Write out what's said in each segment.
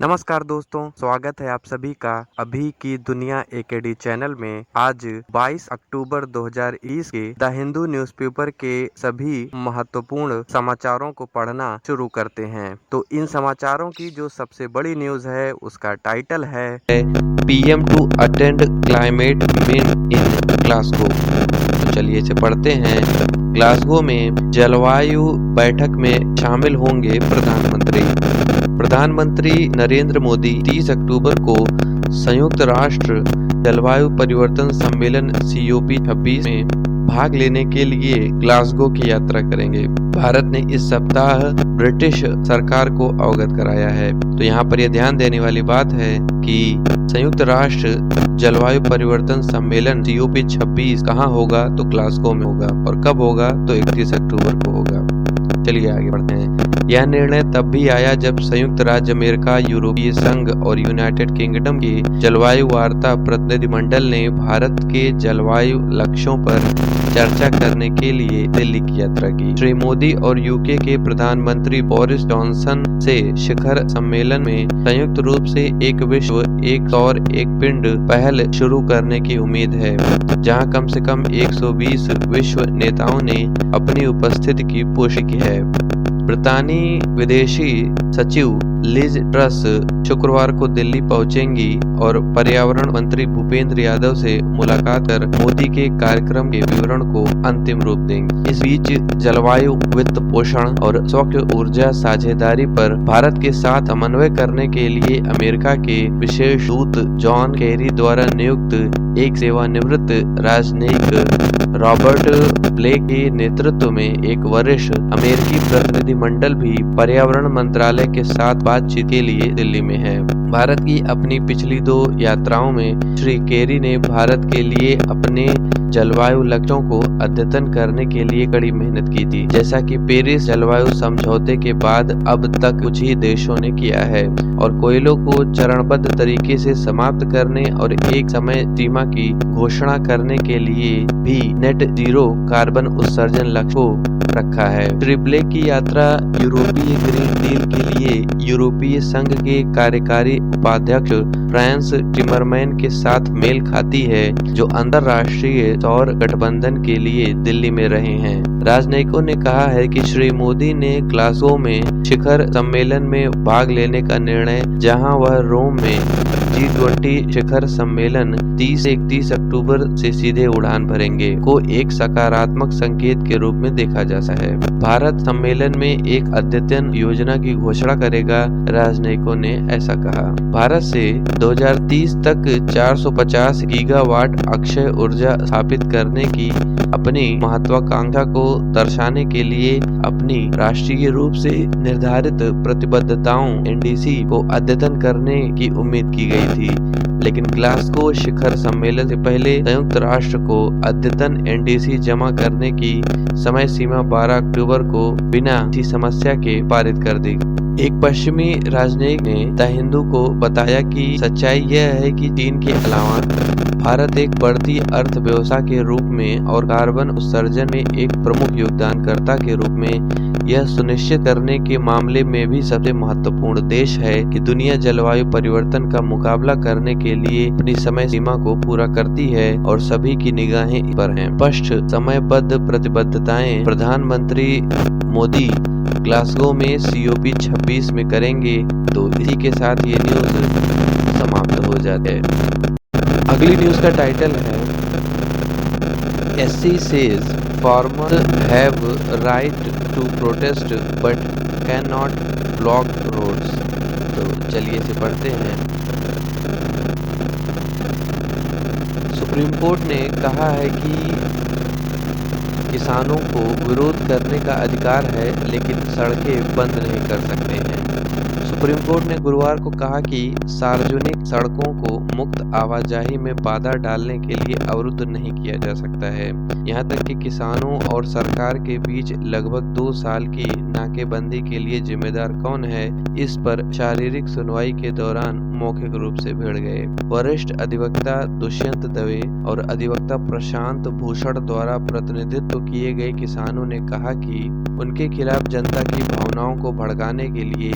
नमस्कार दोस्तों, स्वागत है आप सभी का अभी की दुनिया एकेडी चैनल में। आज 22 अक्टूबर 2020 के द हिंदू न्यूज़पेपर के सभी महत्वपूर्ण समाचारों को पढ़ना शुरू करते हैं। तो इन समाचारों की जो सबसे बड़ी न्यूज है उसका टाइटल है PM to attend climate meet in Glasgow. तो चलिए इसे पढ़ते हैं। ग्लासगो में जलवायु बैठक में शामिल होंगे प्रधानमंत्री नरेंद्र मोदी 30 अक्टूबर को संयुक्त राष्ट्र जलवायु परिवर्तन सम्मेलन COP26 में भाग लेने के लिए ग्लासगो की यात्रा करेंगे। भारत ने इस सप्ताह ब्रिटिश सरकार को अवगत कराया है। तो यहाँ पर यह ध्यान देने वाली बात है कि संयुक्त राष्ट्र जलवायु परिवर्तन सम्मेलन COP26 कहाँ होगा, तो ग्लासगो में होगा। और कब होगा, तो 31 अक्टूबर को होगा। चलिए आगे बढ़ते हैं। यह निर्णय तब भी आया जब संयुक्त राज्य अमेरिका, यूरोपीय संघ और यूनाइटेड किंगडम के जलवायु वार्ता प्रतिनिधिमंडल ने भारत के जलवायु लक्ष्यों पर चर्चा करने के लिए दिल्ली की यात्रा की। श्री मोदी और UK के प्रधानमंत्री बोरिस जॉनसन से शिखर सम्मेलन में संयुक्त रूप से एक विश्व, एक सौर, एक पिंड पहल शुरू करने की उम्मीद है, जहां कम से कम 120 विश्व नेताओं ने अपनी उपस्थिति की पुष्टि की है। ब्रितानी विदेशी सचिव लिज ट्रस शुक्रवार को दिल्ली पहुंचेंगी और पर्यावरण मंत्री भूपेंद्र यादव से मुलाकात कर मोदी के कार्यक्रम के विवरण को अंतिम रूप देंगे। इस बीच जलवायु, वित्त पोषण और स्वच्छ ऊर्जा साझेदारी पर भारत के साथ समन्वय करने के लिए अमेरिका के विशेष दूत जॉन केरी द्वारा नियुक्त एक सेवानिवृत्त राजनयिक रॉबर्ट ब्लेक के नेतृत्व में एक वरिष्ठ अमेरिकी प्रतिनिधिमंडल भी पर्यावरण मंत्रालय के साथ बातचीत के लिए दिल्ली में है। भारत की अपनी पिछली 2 यात्राओं में श्री केरी ने भारत के लिए अपने जलवायु लक्ष्यों को अद्यतन करने के लिए कड़ी मेहनत की थी, जैसा कि पेरिस जलवायु समझौते के बाद अब तक कुछ ही देशों ने किया है। और कोयलों को चरणबद्ध तरीके से समाप्त करने और एक समय सीमा की घोषणा करने के लिए भी नेट जीरो कार्बन उत्सर्जन लक्ष्य को रखा है। श्री ब्लेक की यात्रा यूरोपीय ग्रीन डील के लिए यूरोपीय संघ के कार्यकारी उपाध्यक्ष फ्रांस टिमरमैन के साथ मेल खाती है, जो अंतरराष्ट्रीय सौर गठबंधन के लिए दिल्ली में रहे हैं। राजनयिकों ने कहा है कि श्री मोदी ने ग्लासगो में शिखर सम्मेलन में भाग लेने का निर्णय, जहां वह रोम में G20 शिखर सम्मेलन 30 से 31 अक्टूबर से सीधे उड़ान भरेंगे, को एक सकारात्मक संकेत के रूप में देखा जा सकता है। भारत सम्मेलन में एक अद्यतन योजना की घोषणा करेगा, राजनयिकों ने ऐसा कहा। भारत से 2030 तक 450 गीगावाट अक्षय ऊर्जा स्थापित करने की अपनी महत्वाकांक्षा को दर्शाने के लिए अपनी राष्ट्रीय रूप से निर्धारित प्रतिबद्धताओं NDC को अद्यतन करने की उम्मीद की गई थी, लेकिन ग्लासगो शिखर सम्मेलन से पहले संयुक्त राष्ट्र को अद्यतन NDC जमा करने की समय सीमा 12 अक्टूबर को बिना किसी समस्या के पारित कर दी। एक पश्चिमी राजनयिक ने द हिंदू को बताया कि सच्चाई यह है कि चीन के अलावा भारत एक बढ़ती अर्थव्यवस्था के रूप में और कार्बन उत्सर्जन में एक प्रमुख योगदानकर्ता के रूप में यह सुनिश्चित करने के मामले में भी सबसे महत्वपूर्ण देश है कि दुनिया जलवायु परिवर्तन का मुकाबला करने के लिए अपनी समय सीमा को पूरा करती है और सभी की निगाहें इस पर हैं। स्पष्ट समयबद्ध प्रतिबद्धताएं प्रधानमंत्री मोदी ग्लासगो में COP26 में करेंगे। तो इसी के साथ ये न्यूज समाप्त हो जाते हैं। अगली न्यूज का टाइटल है SC says farmers have right to protest but cannot block roads। तो चलिए इसे पढ़ते हैं। सुप्रीम कोर्ट ने कहा है कि किसानों को विरोध करने का अधिकार है, लेकिन सड़कें बंद नहीं कर सकते हैं। सुप्रीम कोर्ट ने गुरुवार को कहा कि सार्वजनिक सड़कों को मुक्त आवाजाही में बाधा डालने के लिए अवरुद्ध नहीं किया जा सकता है। यहां तक कि किसानों और सरकार के बीच लगभग 2 साल की नाकेबंदी के लिए जिम्मेदार कौन है, इस पर शारीरिक सुनवाई के दौरान मौखिक रूप से भिड़ गए। वरिष्ठ अधिवक्ता दुष्यंत दवे और अधिवक्ता प्रशांत भूषण द्वारा प्रतिनिधित्व किए गए किसानों ने कहा कि उनके खिलाफ जनता की भावनाओं को भड़काने के लिए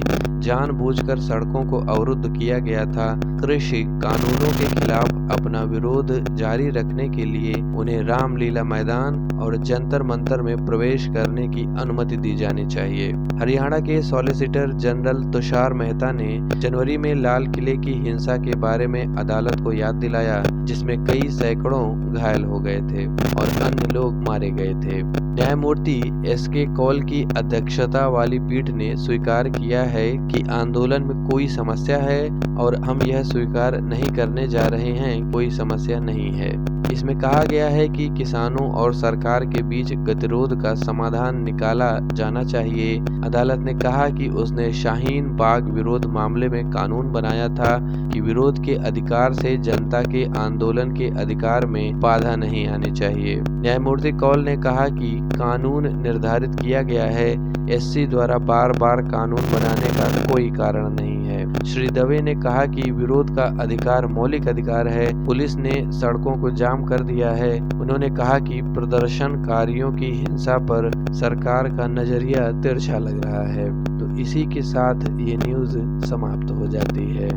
जानबूझकर सड़कों को अवरुद्ध किया गया था। कृषि कानूनों के खिलाफ अपना विरोध जारी रखने के लिए उन्हें रामलीला मैदान और जंतर मंतर में प्रवेश करने की अनुमति दी जानी चाहिए। हरियाणा के सॉलिसिटर जनरल तुषार मेहता ने जनवरी में लाल किले की हिंसा के बारे में अदालत को याद दिलाया, जिसमें कई सैकड़ों घायल हो गए थे और अन्य लोग मारे गए थे। न्यायमूर्ति एस.के. कौल की अध्यक्षता वाली पीठ ने स्वीकार किया है कि आंदोलन में कोई समस्या है और हम यह स्वीकार नहीं करने जा रहे हैं, कोई समस्या नहीं है। इसमें कहा गया है कि किसानों और सरकार के बीच गतिरोध का समाधान निकाला जाना चाहिए। अदालत ने कहा कि उसने शाहीन बाग विरोध मामले में कानून बनाया था कि विरोध के अधिकार से जनता के आंदोलन के अधिकार में बाधा नहीं आनी चाहिए। न्यायमूर्ति कौल ने कहा कि कानून निर्धारित किया गया है, एससी द्वारा बार बार कानून बनाने का कोई कारण नहीं है। श्री दवे ने कहा कि विरोध का अधिकार मौलिक अधिकार है। पुलिस ने सड़कों को जाम कर दिया है। उन्होंने कहा कि प्रदर्शनकारियों की हिंसा पर सरकार का नजरिया तिरछा लग रहा है। तो इसी के साथ ये न्यूज समाप्त हो जाती है।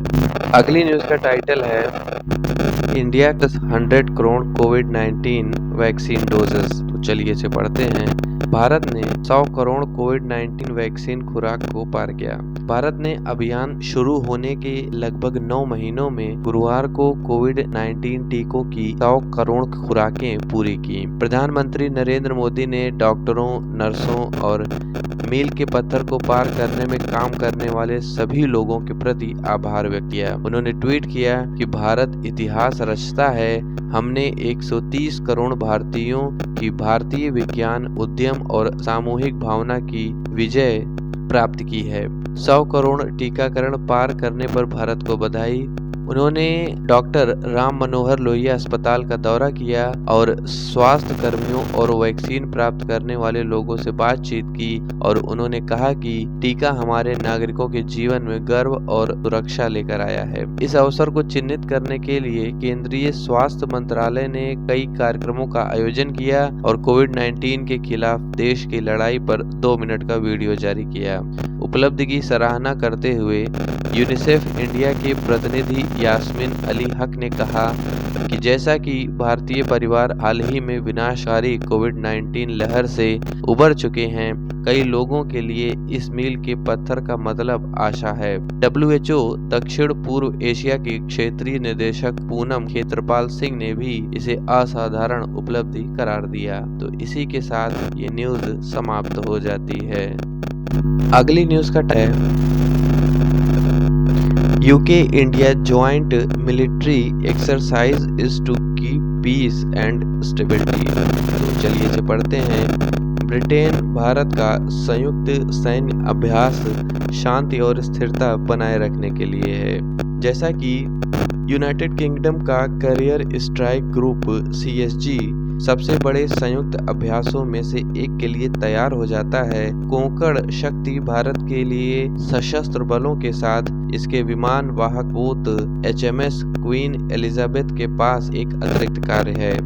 अगली न्यूज का टाइटल है इंडिया 100 करोड़ कोविड-19 वैक्सीन डोजेस। तो चलिए इसे पढ़ते हैं। भारत ने 100 करोड़ कोविड-19 वैक्सीन खुराक को पार किया। भारत ने अभियान शुरू होने के लगभग 9 महीनों में गुरुवार को कोविड-19 टीकों की 100 करोड़ खुराकें पूरी की। प्रधानमंत्री नरेंद्र मोदी ने डॉक्टरों, नर्सों और मील के पत्थर को पार करने में काम करने वाले सभी लोगों के प्रति आभार व्यक्त किया। उन्होंने ट्वीट किया कि भारत इतिहास रचता है। हमने 130 करोड़ भारतीयों की भारतीय विज्ञान, उद्यम और सामूहिक भावना की विजय प्राप्त की है। 100 करोड़ टीकाकरण पार करने पर भारत को बधाई। उन्होंने डॉक्टर राम मनोहर लोहिया अस्पताल का दौरा किया और स्वास्थ्य कर्मियों और वैक्सीन प्राप्त करने वाले लोगों से बातचीत की और उन्होंने कहा कि टीका हमारे नागरिकों के जीवन में गर्व और सुरक्षा लेकर आया है। इस अवसर को चिन्हित करने के लिए केंद्रीय स्वास्थ्य मंत्रालय ने कई कार्यक्रमों का आयोजन किया और कोविड-19 के खिलाफ देश की लड़ाई पर 2 मिनट का वीडियो जारी किया। उपलब्धि की सराहना करते हुए यूनिसेफ इंडिया के प्रतिनिधि यास्मीन अली हक ने कहा कि जैसा कि भारतीय परिवार हाल ही में विनाशकारी कोविड-19 लहर से उबर चुके हैं, कई लोगों के लिए इस मील के पत्थर का मतलब आशा है। WHO दक्षिण पूर्व एशिया के क्षेत्रीय निदेशक पूनम खेत्रपाल सिंह ने भी इसे असाधारण उपलब्धि करार दिया। तो इसी के साथ ये न्यूज समाप्त हो जाती है। अगली न्यूज का UK India joint military exercise is to keep peace and stability. तो चलिए इसे पढ़ते हैं। ब्रिटेन भारत का संयुक्त सैन्य अभ्यास शांति और स्थिरता बनाए रखने के लिए है। जैसा कि यूनाइटेड किंगडम का करियर स्ट्राइक ग्रुप CSG सबसे बड़े संयुक्त अभ्यासों में से एक के लिए तैयार हो जाता है, कोंकण शक्ति भारत के लिए सशस्त्र बलों के साथ इसके विमान वाहक पोत HMS क्वीन एलिजाबेथ के पास एक अतिरिक्त कार्य है।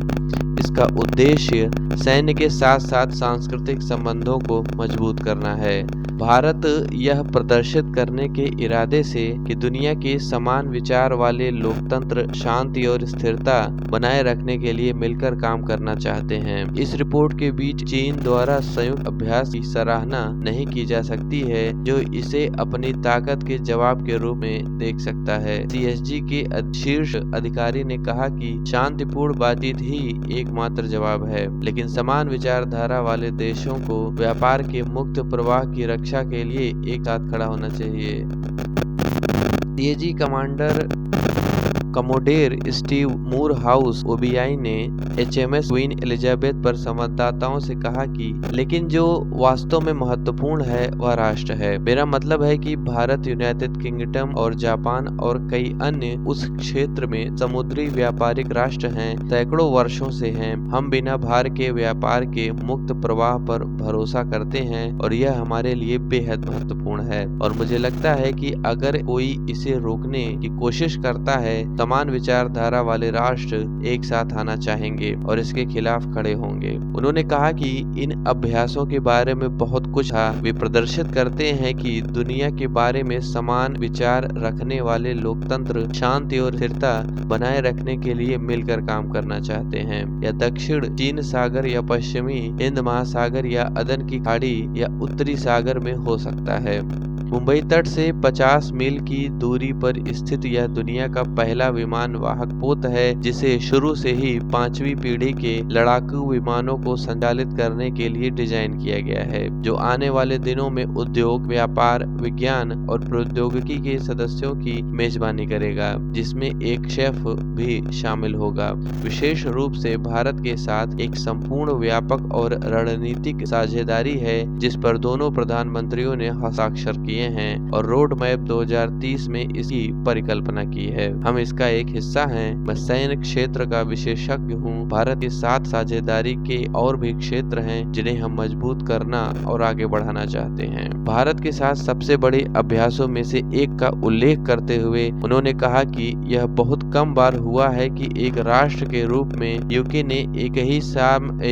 इसका उद्देश्य सैन्य के साथ साथ सांस्कृतिक संबंधों को मजबूत करना है। भारत यह प्रदर्शित करने के इरादे से कि दुनिया के समान विचार वाले लोकतंत्र शांति और स्थिरता बनाए रखने के लिए मिलकर काम करना चाहते हैं। इस रिपोर्ट के बीच चीन द्वारा संयुक्त अभ्यास की सराहना नहीं की जा सकती है, जो इसे अपनी ताकत के जवाब के रूप में देख सकता है। CSG के शीर्ष अधिकारी ने कहा कि शांतिपूर्ण बातचीत ही एकमात्र जवाब है, लेकिन समान विचारधारा वाले देशों को व्यापार के मुक्त प्रवाह की रक्षा के लिए एक साथ खड़ा होना चाहिए। CSG कमांडर कमोडेर स्टीव मूरहाउस OBI ने HMS क्वीन एलिजाबेथ पर संवाददाताओं से कहा कि लेकिन जो वास्तव में महत्वपूर्ण है वह राष्ट्र है। मेरा मतलब है कि भारत, यूनाइटेड किंगडम और जापान और कई अन्य उस क्षेत्र में समुद्री व्यापारिक राष्ट्र हैं, सैकड़ों वर्षों से हैं। हम बिना भार के व्यापार के मुक्त प्रवाह पर भरोसा करते हैं और यह हमारे लिए बेहद महत्वपूर्ण है। और मुझे लगता है कि अगर कोई इसे रोकने की कोशिश करता है, समान विचारधारा वाले राष्ट्र एक साथ आना चाहेंगे और इसके खिलाफ खड़े होंगे। उन्होंने कहा कि इन अभ्यासों के बारे में बहुत कुछ था। वे प्रदर्शित करते हैं कि दुनिया के बारे में समान विचार रखने वाले लोकतंत्र शांति और स्थिरता बनाए रखने के लिए मिलकर काम करना चाहते हैं। या दक्षिण चीन सागर या पश्चिमी हिंद महासागर या अदन की खाड़ी या उत्तरी सागर में हो सकता है। मुंबई तट से 50 मील की दूरी पर स्थित यह दुनिया का पहला विमान वाहक पोत है, जिसे शुरू से ही 5वीं पीढ़ी के लड़ाकू विमानों को संचालित करने के लिए डिजाइन किया गया है, जो आने वाले दिनों में उद्योग, व्यापार, विज्ञान और प्रौद्योगिकी के सदस्यों की मेजबानी करेगा, जिसमें एक शेफ भी शामिल होगा। विशेष रूप से भारत के साथ एक संपूर्ण व्यापक और रणनीतिक साझेदारी है, जिस पर दोनों प्रधानमंत्रियों ने हस्ताक्षर किए हैं और रोड मैप 2030 में इसकी परिकल्पना की है। हम इसका एक हिस्सा हैं। मैं सैन्य क्षेत्र का विशेषज्ञ हूँ। भारत के साथ साझेदारी के और भी क्षेत्र हैं जिन्हें हम मजबूत करना और आगे बढ़ाना चाहते हैं। भारत के साथ सबसे बड़े अभ्यासों में से एक का उल्लेख करते हुए उन्होंने कहा कि यह बहुत कम बार हुआ है कि एक राष्ट्र के रूप में यूके ने एक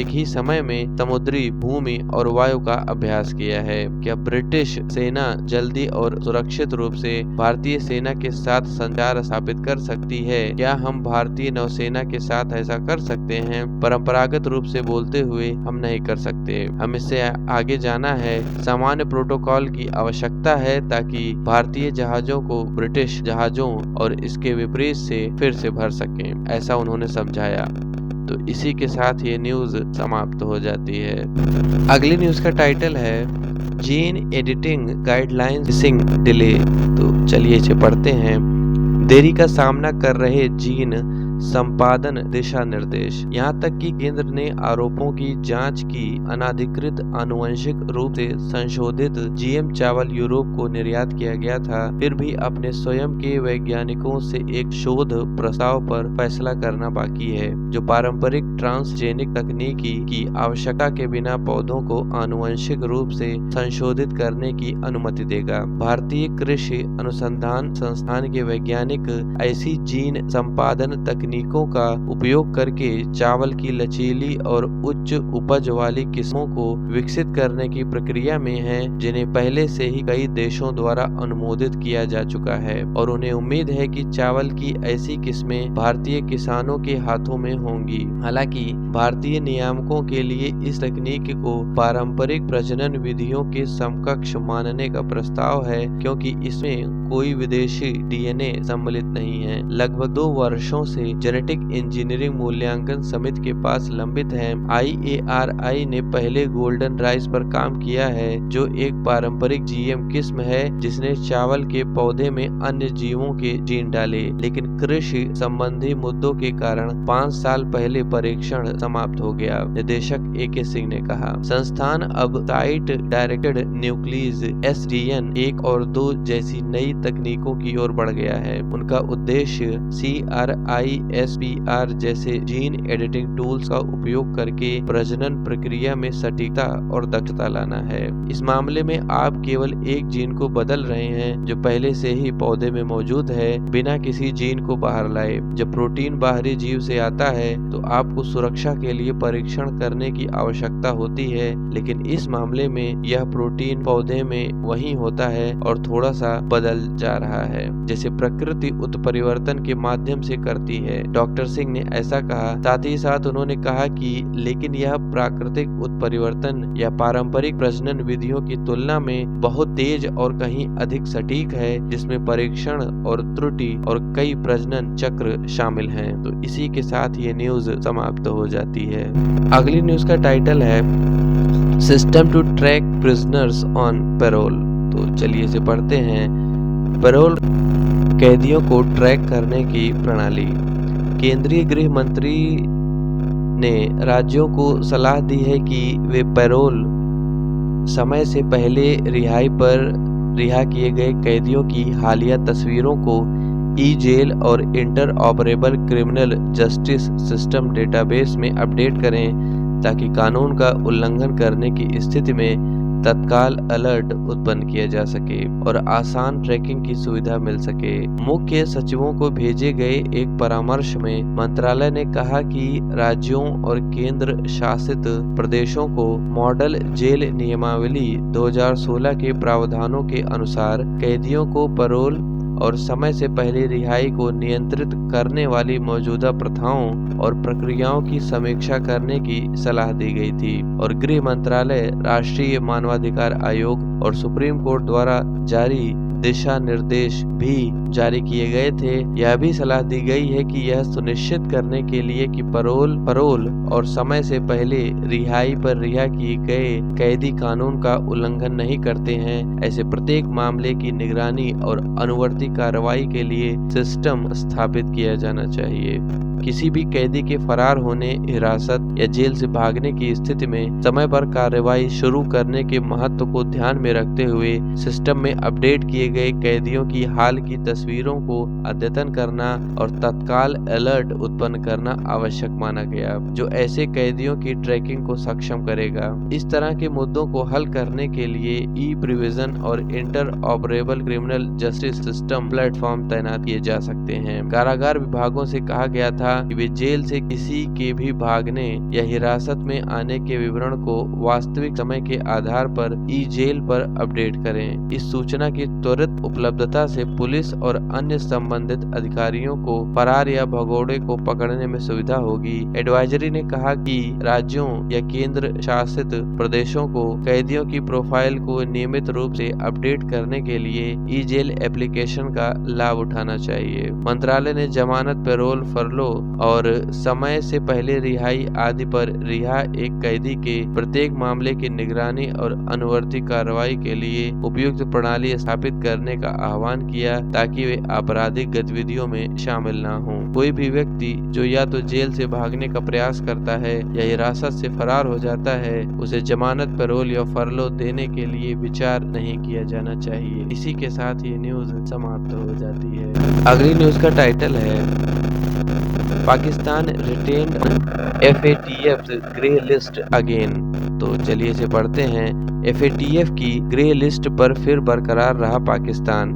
ही समय में समुद्री, भूमि और वायु का अभ्यास किया है। क्या ब्रिटिश सेना जल्दी और सुरक्षित रूप से भारतीय सेना के साथ संचार स्थापित कर सकती है? क्या हम भारतीय नौसेना के साथ ऐसा कर सकते हैं? परंपरागत रूप से बोलते हुए हम नहीं कर सकते। हम इससे आगे जाना है। सामान्य प्रोटोकॉल की आवश्यकता है ताकि भारतीय जहाजों को ब्रिटिश जहाजों और इसके विपरीत से फिर से भर सकें, ऐसा उन्होंने समझाया। तो इसी के साथ ये न्यूज समाप्त हो जाती है। अगली न्यूज का टाइटल है gene editing guidelines facing delay. तो चलिए इसे पढ़ते हैं। देरी का सामना कर रहे जीन संपादन दिशा निर्देश। यहाँ तक कि केंद्र ने आरोपों की जांच की। अनाधिकृत आनुवंशिक रूप से संशोधित जीएम चावल यूरोप को निर्यात किया गया था, फिर भी अपने स्वयं के वैज्ञानिकों से एक शोध प्रस्ताव पर फैसला करना बाकी है, जो पारंपरिक ट्रांसजेनिक तकनीकी की आवश्यकता के बिना पौधों को आनुवंशिक रूप से संशोधित करने की अनुमति देगा। भारतीय कृषि अनुसंधान संस्थान के वैज्ञानिक ऐसी जीन संपादन तकनीकों का उपयोग करके चावल की लचीली और उच्च उपज वाली किस्मों को विकसित करने की प्रक्रिया में हैं, जिन्हें पहले से ही कई देशों द्वारा अनुमोदित किया जा चुका है और उन्हें उम्मीद है कि चावल की ऐसी किस्में भारतीय किसानों के हाथों में होंगी। हालांकि भारतीय नियामकों के लिए इस तकनीक को पारंपरिक प्रजनन विधियों के समकक्ष मानने का प्रस्ताव है, क्योंकि इसमें कोई विदेशी डीएनए सम्मिलित नहीं है। लगभग 2 वर्षों से जेनेटिक इंजीनियरिंग मूल्यांकन समिति के पास लंबित है। IARI ने पहले गोल्डन राइस पर काम किया है, जो एक पारंपरिक जीएम किस्म है जिसने चावल के पौधे में अन्य जीवों के जीन डाले, लेकिन कृषि संबंधी मुद्दों के कारण 5 साल पहले परीक्षण समाप्त हो गया, निदेशक AK सिंह ने कहा। संस्थान अब साइट डायरेक्टेड न्यूक्लियस SDN 1 और 2 जैसी नई तकनीकों की ओर बढ़ गया है। उनका उद्देश्य CRISPR जैसे जीन एडिटिंग टूल्स का उपयोग करके प्रजनन प्रक्रिया में सटीकता और दक्षता लाना है। इस मामले में आप केवल एक जीन को बदल रहे हैं जो पहले से ही पौधे में मौजूद है, बिना किसी जीन को बाहर लाए। जब प्रोटीन बाहरी जीव से आता है तो आपको सुरक्षा के लिए परीक्षण करने की आवश्यकता होती है, लेकिन इस मामले में यह प्रोटीन पौधे में वही होता है और थोड़ा सा बदल जा रहा है, जैसे प्रकृति उत्परिवर्तन के माध्यम से करती है। डॉक्टर सिंह ने ऐसा कहा। साथ ही साथ उन्होंने कहा कि लेकिन यह प्राकृतिक उत्परिवर्तन या पारंपरिक प्रजनन विधियों की तुलना में बहुत तेज और कहीं अधिक सटीक है, जिसमें परीक्षण और त्रुटि और कई प्रजनन चक्र शामिल हैं। तो इसी के साथ ये न्यूज समाप्त हो जाती है। अगली न्यूज का टाइटल है system to track prisoners on parole. तो चलिए इसे पढ़ते हैं। पैरोल कैदियों को ट्रैक करने की प्रणाली। केंद्रीय गृह मंत्री ने राज्यों को सलाह दी है कि वे पैरोल समय से पहले रिहा किए गए कैदियों की हालिया तस्वीरों को ई-जेल और interoperable criminal justice system database में अपडेट करें, ताकि कानून का उल्लंघन करने की स्थिति में तत्काल अलर्ट उत्पन्न किया जा सके और आसान ट्रैकिंग की सुविधा मिल सके। मुख्य सचिवों को भेजे गए एक परामर्श में मंत्रालय ने कहा कि राज्यों और केंद्र शासित प्रदेशों को मॉडल जेल नियमावली 2016 के प्रावधानों के अनुसार कैदियों को पैरोल और समय से पहले रिहाई को नियंत्रित करने वाली मौजूदा प्रथाओं और प्रक्रियाओं की समीक्षा करने की सलाह दी गई थी और गृह मंत्रालय, राष्ट्रीय मानवाधिकार आयोग और सुप्रीम कोर्ट द्वारा जारी दिशा निर्देश भी जारी किए गए थे। यह भी सलाह दी गई है कि यह सुनिश्चित करने के लिए कि पैरोल और समय से पहले रिहाई पर रिहा किए गए कैदी कानून का उल्लंघन नहीं करते हैं, ऐसे प्रत्येक मामले की निगरानी और अनुवर्ती कार्रवाई के लिए सिस्टम स्थापित किया जाना चाहिए। किसी भी कैदी के फरार होने, हिरासत या जेल से भागने की स्थिति में समय पर कार्रवाई शुरू करने के महत्व को ध्यान में रखते हुए सिस्टम में अपडेट किए गए कैदियों की हाल की तस्वीरों को अद्यतन करना और तत्काल अलर्ट उत्पन्न करना आवश्यक माना गया, जो ऐसे कैदियों की ट्रैकिंग को सक्षम करेगा। इस तरह के मुद्दों को हल करने के लिए ई प्रिविजन और inter operable criminal justice system platform तैनात किए जा सकते हैं। कारागार विभागों से कहा गया था कि वे जेल से किसी के भी भागने या हिरासत में आने के विवरण को वास्तविक समय के आधार पर ई जेल पर अपडेट करें। इस सूचना की त्वरित उपलब्धता से पुलिस और अन्य संबंधित अधिकारियों को फरार या भगोड़े को पकड़ने में सुविधा होगी। एडवाइजरी ने कहा कि राज्यों या केंद्र शासित प्रदेशों को कैदियों की प्रोफाइल को नियमित रूप से अपडेट करने के लिए ई जेल एप्लीकेशन का लाभ उठाना चाहिए। मंत्रालय ने जमानत, पैरोल, फरलो और समय से पहले रिहाई आदि पर रिहा एक कैदी के प्रत्येक मामले की निगरानी और अनुवर्ती कार्रवाई के लिए उपयुक्त प्रणाली स्थापित करने का आह्वान किया ताकि वे आपराधिक गतिविधियों में शामिल न हों। कोई भी व्यक्ति जो या तो जेल से भागने का प्रयास करता है या हिरासत से फरार हो जाता है, उसे जमानत, पैरोल या फरलो देने के लिए विचार नहीं किया जाना चाहिए। इसी के साथ ये न्यूज समाप्त हो जाती है। अगली न्यूज का टाइटल है Pakistan retained FATF grey list again. तो चलिए इसे पढ़ते हैं। FATF की ग्रे लिस्ट पर फिर बरकरार रहा Pakistan.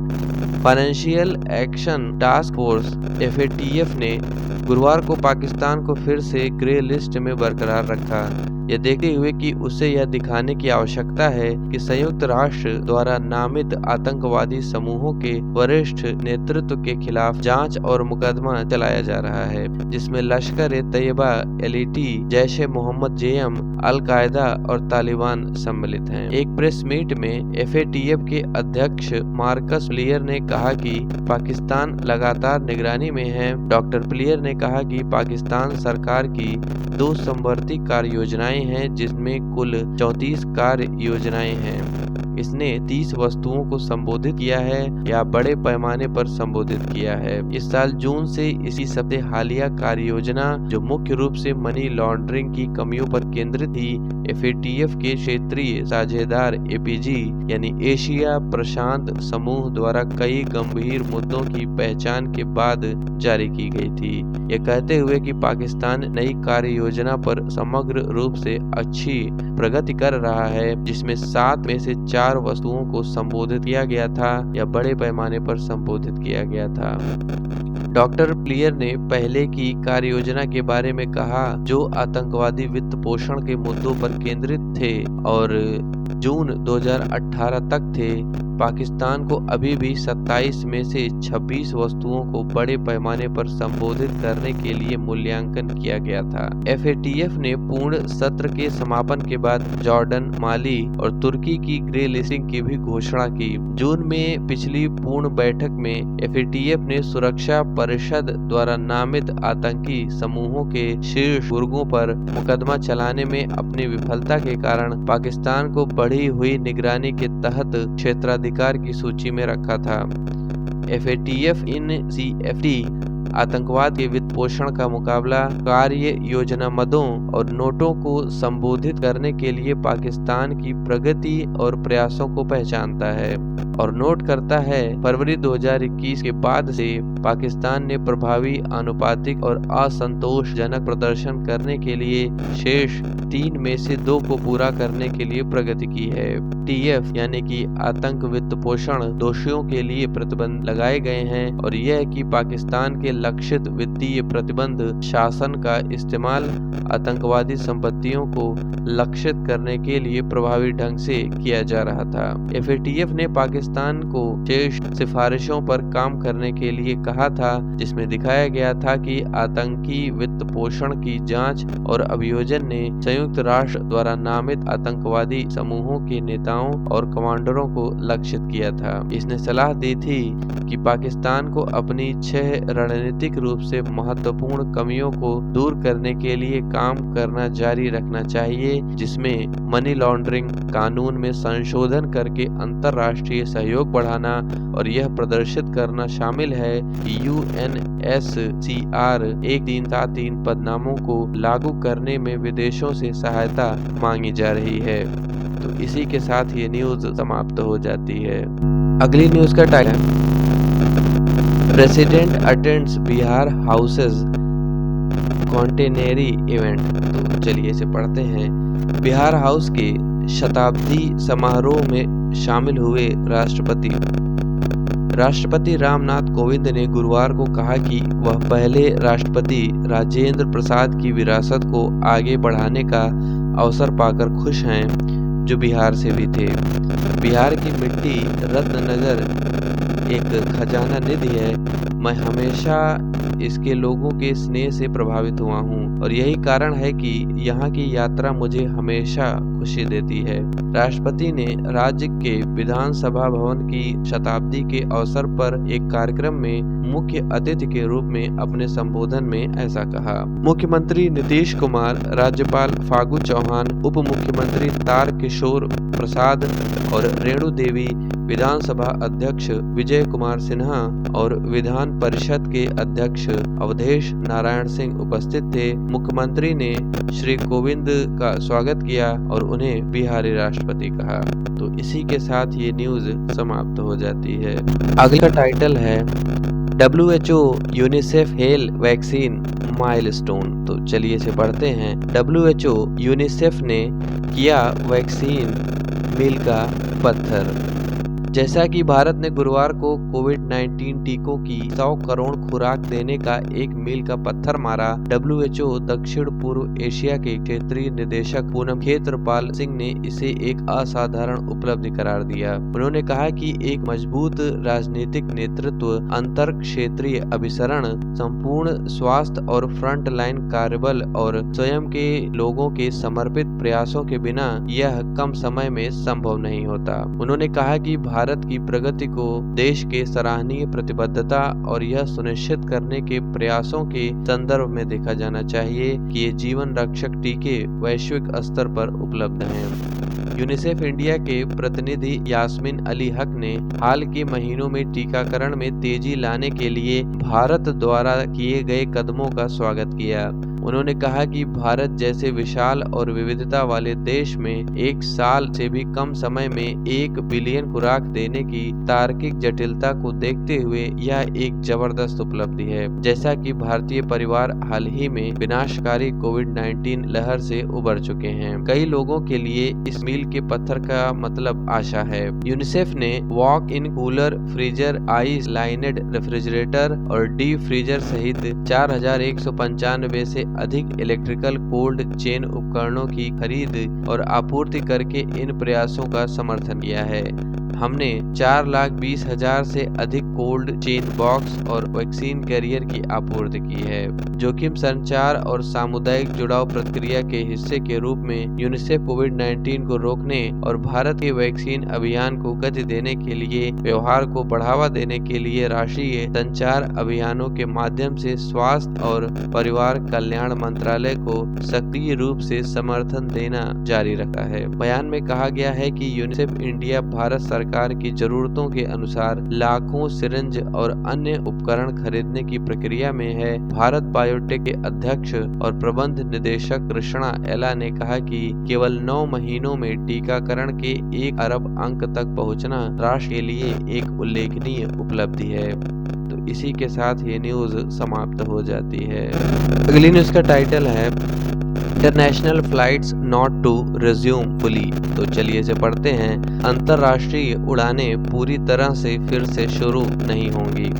Financial action task force FATF ने गुरुवार को पाकिस्तान को फिर से ग्रे लिस्ट में बरकरार रखा, यह देखते हुए कि उसे यह दिखाने की आवश्यकता है कि संयुक्त राष्ट्र द्वारा नामित आतंकवादी समूहों के वरिष्ठ नेतृत्व के खिलाफ जांच और मुकदमा चलाया जा रहा है, जिसमें Lashkar-e-Taiba, LET, Jaish-e-Mohammed JM, al Qaeda और तालिबान सम्मिलित हैं। एक प्रेस मीट में FATF के अध्यक्ष मार्कस प्लियर ने कहा कि पाकिस्तान लगातार निगरानी में है। डॉक्टर प्लियर ने कहा कि पाकिस्तान सरकार की 2 समवर्ती कार्य योजनाएं हैं, जिसमें कुल 34 कार्य योजनाएं हैं। इसने 30 वस्तुओं को संबोधित किया है या बड़े पैमाने पर संबोधित किया है। इस साल जून से इसी सप्ताह हालिया कार्य योजना, जो मुख्य रूप से मनी लॉन्ड्रिंग की कमियों पर केंद्रित थी, FATF के क्षेत्रीय साझेदार APG यानी एशिया प्रशांत समूह द्वारा कई गंभीर मुद्दों की पहचान के बाद जारी की गई थी। यह कहते हुए कि पाकिस्तान नई कार्य योजना पर समग्र रूप से अच्छी प्रगति कर रहा है, जिसमें 7 में से 4 वस्तुओं को संबोधित किया गया था या बड़े पैमाने पर संबोधित किया गया था। डॉक्टर प्लियर ने पहले की कार्य योजना के बारे में कहा, जो आतंकवादी वित्त पोषण के मुद्दों पर केंद्रित थे और जून 2018 तक थे। पाकिस्तान को अभी भी 27 में से 26 वस्तुओं को बड़े पैमाने पर संबोधित करने के लिए मूल्यांकन किया गया था। FATF ने पूर्ण सत्र के समापन के बाद जॉर्डन, माली और तुर्की की ग्रे लिस्टिंग की भी घोषणा की। जून में पिछली पूर्ण बैठक में FATF ने सुरक्षा परिषद द्वारा नामित आतंकी समूहों के शीर्ष गुर्गों पर मुकदमा चलाने में अपनी विफलता के कारण पाकिस्तान को बढ़ी हुई निगरानी के तहत क्षेत्राधिकार की सूची में रखा था। FATF इन CFT आतंकवाद के वित्त पोषण का मुकाबला, कार्य योजना मदों और नोटों को संबोधित करने के लिए पाकिस्तान की प्रगति और प्रयासों को पहचानता है और नोट करता है। फरवरी 2021 के बाद से पाकिस्तान ने प्रभावी, आनुपातिक और असंतोषजनक प्रदर्शन करने के लिए शेष 3 में से 2 को पूरा करने के लिए प्रगति की है। TF यानी कि आतंक वित्त पोषण दोषियों के लिए प्रतिबंध लगाए गए हैं और यह कि पाकिस्तान के लक्षित वित्तीय प्रतिबंध शासन का इस्तेमाल आतंकवादी संपत्तियों को लक्षित करने के लिए प्रभावी ढंग से किया जा रहा था। FATF ने पाकिस्तान को शेष सिफारिशों पर काम करने के लिए कहा था, जिसमें दिखाया गया था कि आतंकी वित्त पोषण की जांच और अभियोजन ने संयुक्त राष्ट्र द्वारा नामित आतंकवादी समूहों के नेताओं और कमांडरों को लक्षित किया था। इसने सलाह दी थी कि पाकिस्तान को अपनी 6 रणनीतिक रूप से महत्वपूर्ण कमियों को दूर करने के लिए काम करना जारी रखना चाहिए, जिसमें मनी लॉन्ड्रिंग, कानून में संशोधन करके अंतर्राष्ट्रीय सहयोग बढ़ाना और यह प्रदर्शित करना शामिल है कि UNSCR 1373 पदनामों को लागू करने में विदेशों से सहायता मांगी जा रही है। तो इसी के साथ ये न्यूज समाप्त हो जाती है। अगली न्यूज का टाइटल है president attends Bihar houses centenary event. तो चलिए इसे पढ़ते हैं। बिहार हाउस के शताब्दी समारोह में शामिल हुए राष्ट्रपति रामनाथ कोविंद ने गुरुवार को कहा कि वह पहले राष्ट्रपति राजेंद्र प्रसाद की विरासत को आगे बढ़ाने का अवसर पाकर खुश हैं, जो बिहार से भी थे। बिहार की मिट्टी रत्ननगर एक खजाना निधि है। मैं हमेशा इसके लोगों के स्नेह से प्रभावित हुआ हूँ और यही कारण है कि यहाँ की यात्रा मुझे हमेशा खुशी देती है। राष्ट्रपति ने राज्य के विधानसभा भवन की शताब्दी के अवसर पर एक कार्यक्रम में मुख्य अतिथि के रूप में अपने संबोधन में ऐसा कहा। मुख्यमंत्री नीतीश कुमार, राज्यपाल फागू चौहान, उप मुख्यमंत्री तारकिशोर प्रसाद और रेणु देवी, विधानसभा अध्यक्ष विजय कुमार सिन्हा और विधान परिषद के अध्यक्ष अवधेश नारायण सिंह उपस्थित थे। मुख्यमंत्री ने श्री कोविंद का स्वागत किया और उन्हें बिहारी राष्ट्रपति कहा। तो इसी के साथ ये न्यूज समाप्त हो जाती है। अगला टाइटल है WHO UNICEF hello vaccine milestone. तो चलिए इसे पढ़ते हैं। WHO यूनिसेफ ने किया वैक्सीन मील का पत्थर। जैसा कि भारत ने गुरुवार को कोविड-19 टीकों की 100 करोड़ खुराक देने का एक मील का पत्थर मारा, WHO दक्षिण पूर्व एशिया के क्षेत्रीय निदेशक पूनम खेत्रपाल सिंह ने इसे एक असाधारण उपलब्धि करार दिया। उन्होंने कहा कि एक मजबूत राजनीतिक नेतृत्व, अंतर क्षेत्रीय अभिसरण, संपूर्ण स्वास्थ्य और फ्रंट लाइन कार्यबल और स्वयं के लोगों के समर्पित प्रयासों के बिना यह कम समय में संभव नहीं होता। उन्होंने कहा कि भारत की प्रगति को देश के सराहनीय प्रतिबद्धता और यह सुनिश्चित करने के प्रयासों के संदर्भ में देखा जाना चाहिए कि ये जीवन रक्षक टीके वैश्विक स्तर पर उपलब्ध हैं। यूनिसेफ इंडिया के प्रतिनिधि यास्मीन अली हक ने हाल के महीनों में टीकाकरण में तेजी लाने के लिए भारत द्वारा किए गए कदमों का स्वागत किया। उन्होंने कहा कि भारत जैसे विशाल और विविधता वाले देश में 1 साल से भी कम समय में 1 बिलियन खुराक देने की तार्किक जटिलता को देखते हुए यह एक जबरदस्त उपलब्धि है। जैसा कि भारतीय परिवार हाल ही में विनाशकारी कोविड-19 लहर से उबर चुके हैं, कई लोगों के लिए इस मील के पत्थर का मतलब आशा है। यूनिसेफ ने walk in cooler, freezer, ice lined refrigerator और डीप फ्रीजर सहित 4195 से अधिक इलेक्ट्रिकल कोल्ड चेन उपकरणों की खरीद और आपूर्ति करके इन प्रयासों का समर्थन किया है। हमने 4,20,000 से अधिक कोल्ड चेन बॉक्स और वैक्सीन कैरियर की आपूर्ति की है। जोखिम संचार और सामुदायिक जुड़ाव प्रक्रिया के हिस्से के रूप में यूनिसेफ कोविड-19 को रोकने और भारत के वैक्सीन अभियान को गति देने के लिए व्यवहार को बढ़ावा देने के लिए राष्ट्रीय संचार अभियानों के माध्यम से स्वास्थ्य और परिवार कल्याण मंत्रालय को सक्रिय रूप से समर्थन देना जारी रखा है। बयान में कहा गया है कि यूनिसेफ इंडिया भारत सरकार सरकार की जरूरतों के अनुसार लाखों सिरिंज और अन्य उपकरण खरीदने की प्रक्रिया में है। भारत बायोटेक के अध्यक्ष और प्रबंध निदेशक कृष्णा एला ने कहा कि केवल 9 महीनों में टीकाकरण के 1 अरब अंक तक पहुंचना राष्ट्र के लिए एक उल्लेखनीय उपलब्धि है। तो इसी के साथ ये न्यूज समाप्त हो जाती है। अगली न्यूज का टाइटल है international flights not to resume fully. तो चलिए इसे पढ़ते हैं। अंतर्राष्ट्रीय उड़ानें पूरी तरह से फिर से शुरू नहीं होंगी।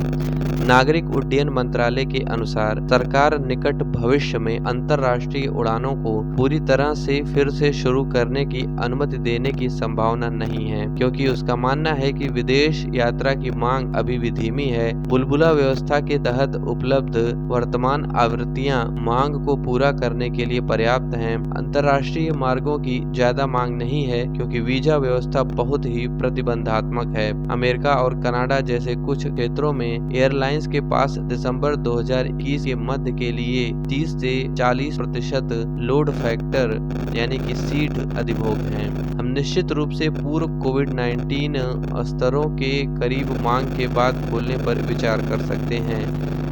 नागरिक उड्डयन मंत्रालय के अनुसार सरकार निकट भविष्य में अंतर्राष्ट्रीय उड़ानों को पूरी तरह से फिर से शुरू करने की अनुमति देने की संभावना नहीं है, क्योंकि उसका मानना है कि विदेश यात्रा की मांग अभी भी धीमी है। बुलबुला व्यवस्था के तहत उपलब्ध वर्तमान आवृत्तियां मांग को पूरा करने के लिए पर्याप्त हैं। अंतर्राष्ट्रीय मार्गों की ज्यादा मांग नहीं है, क्योंकि वीजा व्यवस्था बहुत ही प्रतिबंधात्मक है। अमेरिका और कनाडा जैसे कुछ क्षेत्रों में एयरलाइंस के पास दिसंबर 2021 के मध्य के लिए 30 से 40% लोड फैक्टर यानी कि सीट अधिभोग हैं। हम निश्चित रूप से पूर्व कोविड-19 स्तरों के करीब मांग के बाद खोलने पर विचार कर सकते हैं,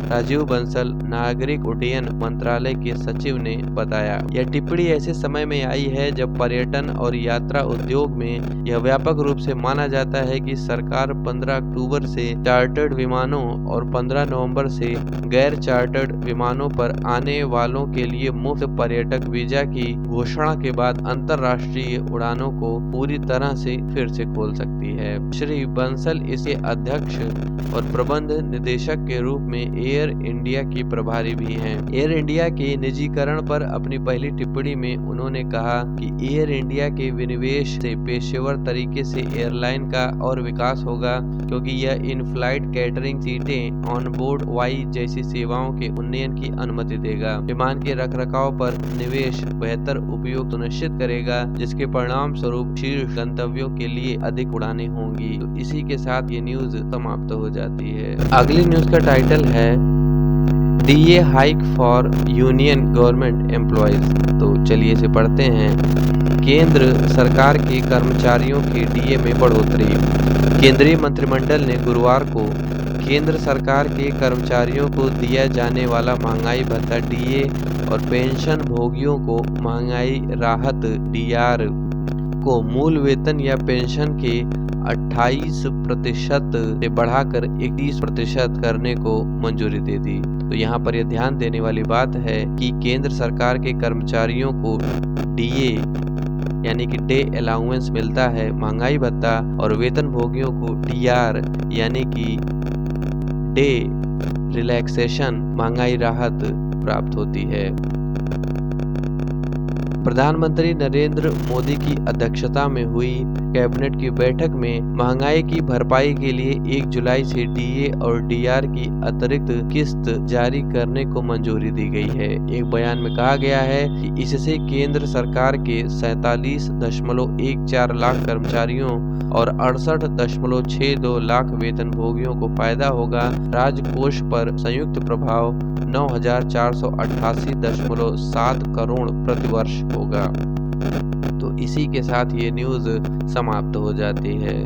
राजीव बंसल नागरिक उड्डयन मंत्रालय के सचिव ने बताया। यह टिप्पणी ऐसे समय में आई है जब पर्यटन और यात्रा उद्योग में यह व्यापक रूप से माना जाता है कि सरकार 15 अक्टूबर से चार्टर्ड विमानों और 15 नवंबर से गैर चार्टर्ड विमानों पर आने वालों के लिए मुफ्त पर्यटक वीजा की घोषणा के बाद अंतर्राष्ट्रीय उड़ानों को पूरी तरह से फिर से खोल सकती है। श्री बंसल इसके अध्यक्ष और प्रबंध निदेशक के रूप में एयर इंडिया की प्रभारी भी हैं। एयर इंडिया के निजीकरण पर अपनी पहली टिप्पणी में उन्होंने कहा कि एयर इंडिया के विनिवेश से पेशेवर तरीके से एयरलाइन का और विकास होगा, क्योंकि यह इन फ्लाइट कैटरिंग सीटें, ऑन बोर्ड वाई जैसी सेवाओं के उन्नयन की अनुमति देगा। विमान के रखरखाव पर निवेश बेहतर उपयोग सुनिश्चित करेगा, जिसके परिणाम स्वरूप शीर्ष गंतव्यों के लिए अधिक उड़ानें होंगी। तो इसी के साथ ये न्यूज समाप्त हो जाती है। अगली न्यूज का टाइटल है DA hike for union government employees. तो चलिए इसे पढ़ते हैं। केंद्र सरकार के कर्मचारियों के डीए में बढ़ोतरी। केंद्रीय मंत्रिमंडल ने गुरुवार को केंद्र सरकार के कर्मचारियों को दिया जाने वाला महंगाई भत्ता डीए और पेंशन भोगियों को महंगाई राहत डीआर को मूल वेतन या पेंशन के 28% से बढ़ाकर 31% करने को मंजूरी दे दी। तो यहाँ पर यह ध्यान देने वाली बात है कि केंद्र सरकार के कर्मचारियों को डीए यानी कि डे अलाउंस मिलता है, महंगाई भत्ता, और वेतन भोगियों को डीआर यानी कि डे रिलैक्सेशन महंगाई राहत प्राप्त होती है। प्रधानमंत्री नरेंद्र मोदी की अध्यक्षता में हुई कैबिनेट की बैठक में महंगाई की भरपाई के लिए 1 जुलाई से डीए और डीआर की अतिरिक्त किस्त जारी करने को मंजूरी दी गई है। एक बयान में कहा गया है कि इससे केंद्र सरकार के 47.14 लाख कर्मचारियों और 68.62 लाख वेतन भोगियों को फायदा होगा। राजकोष पर संयुक्त प्रभाव 9,488.7 करोड़ प्रतिवर्ष होगा। तो इसी के साथ ये न्यूज समाप्त हो जाती है।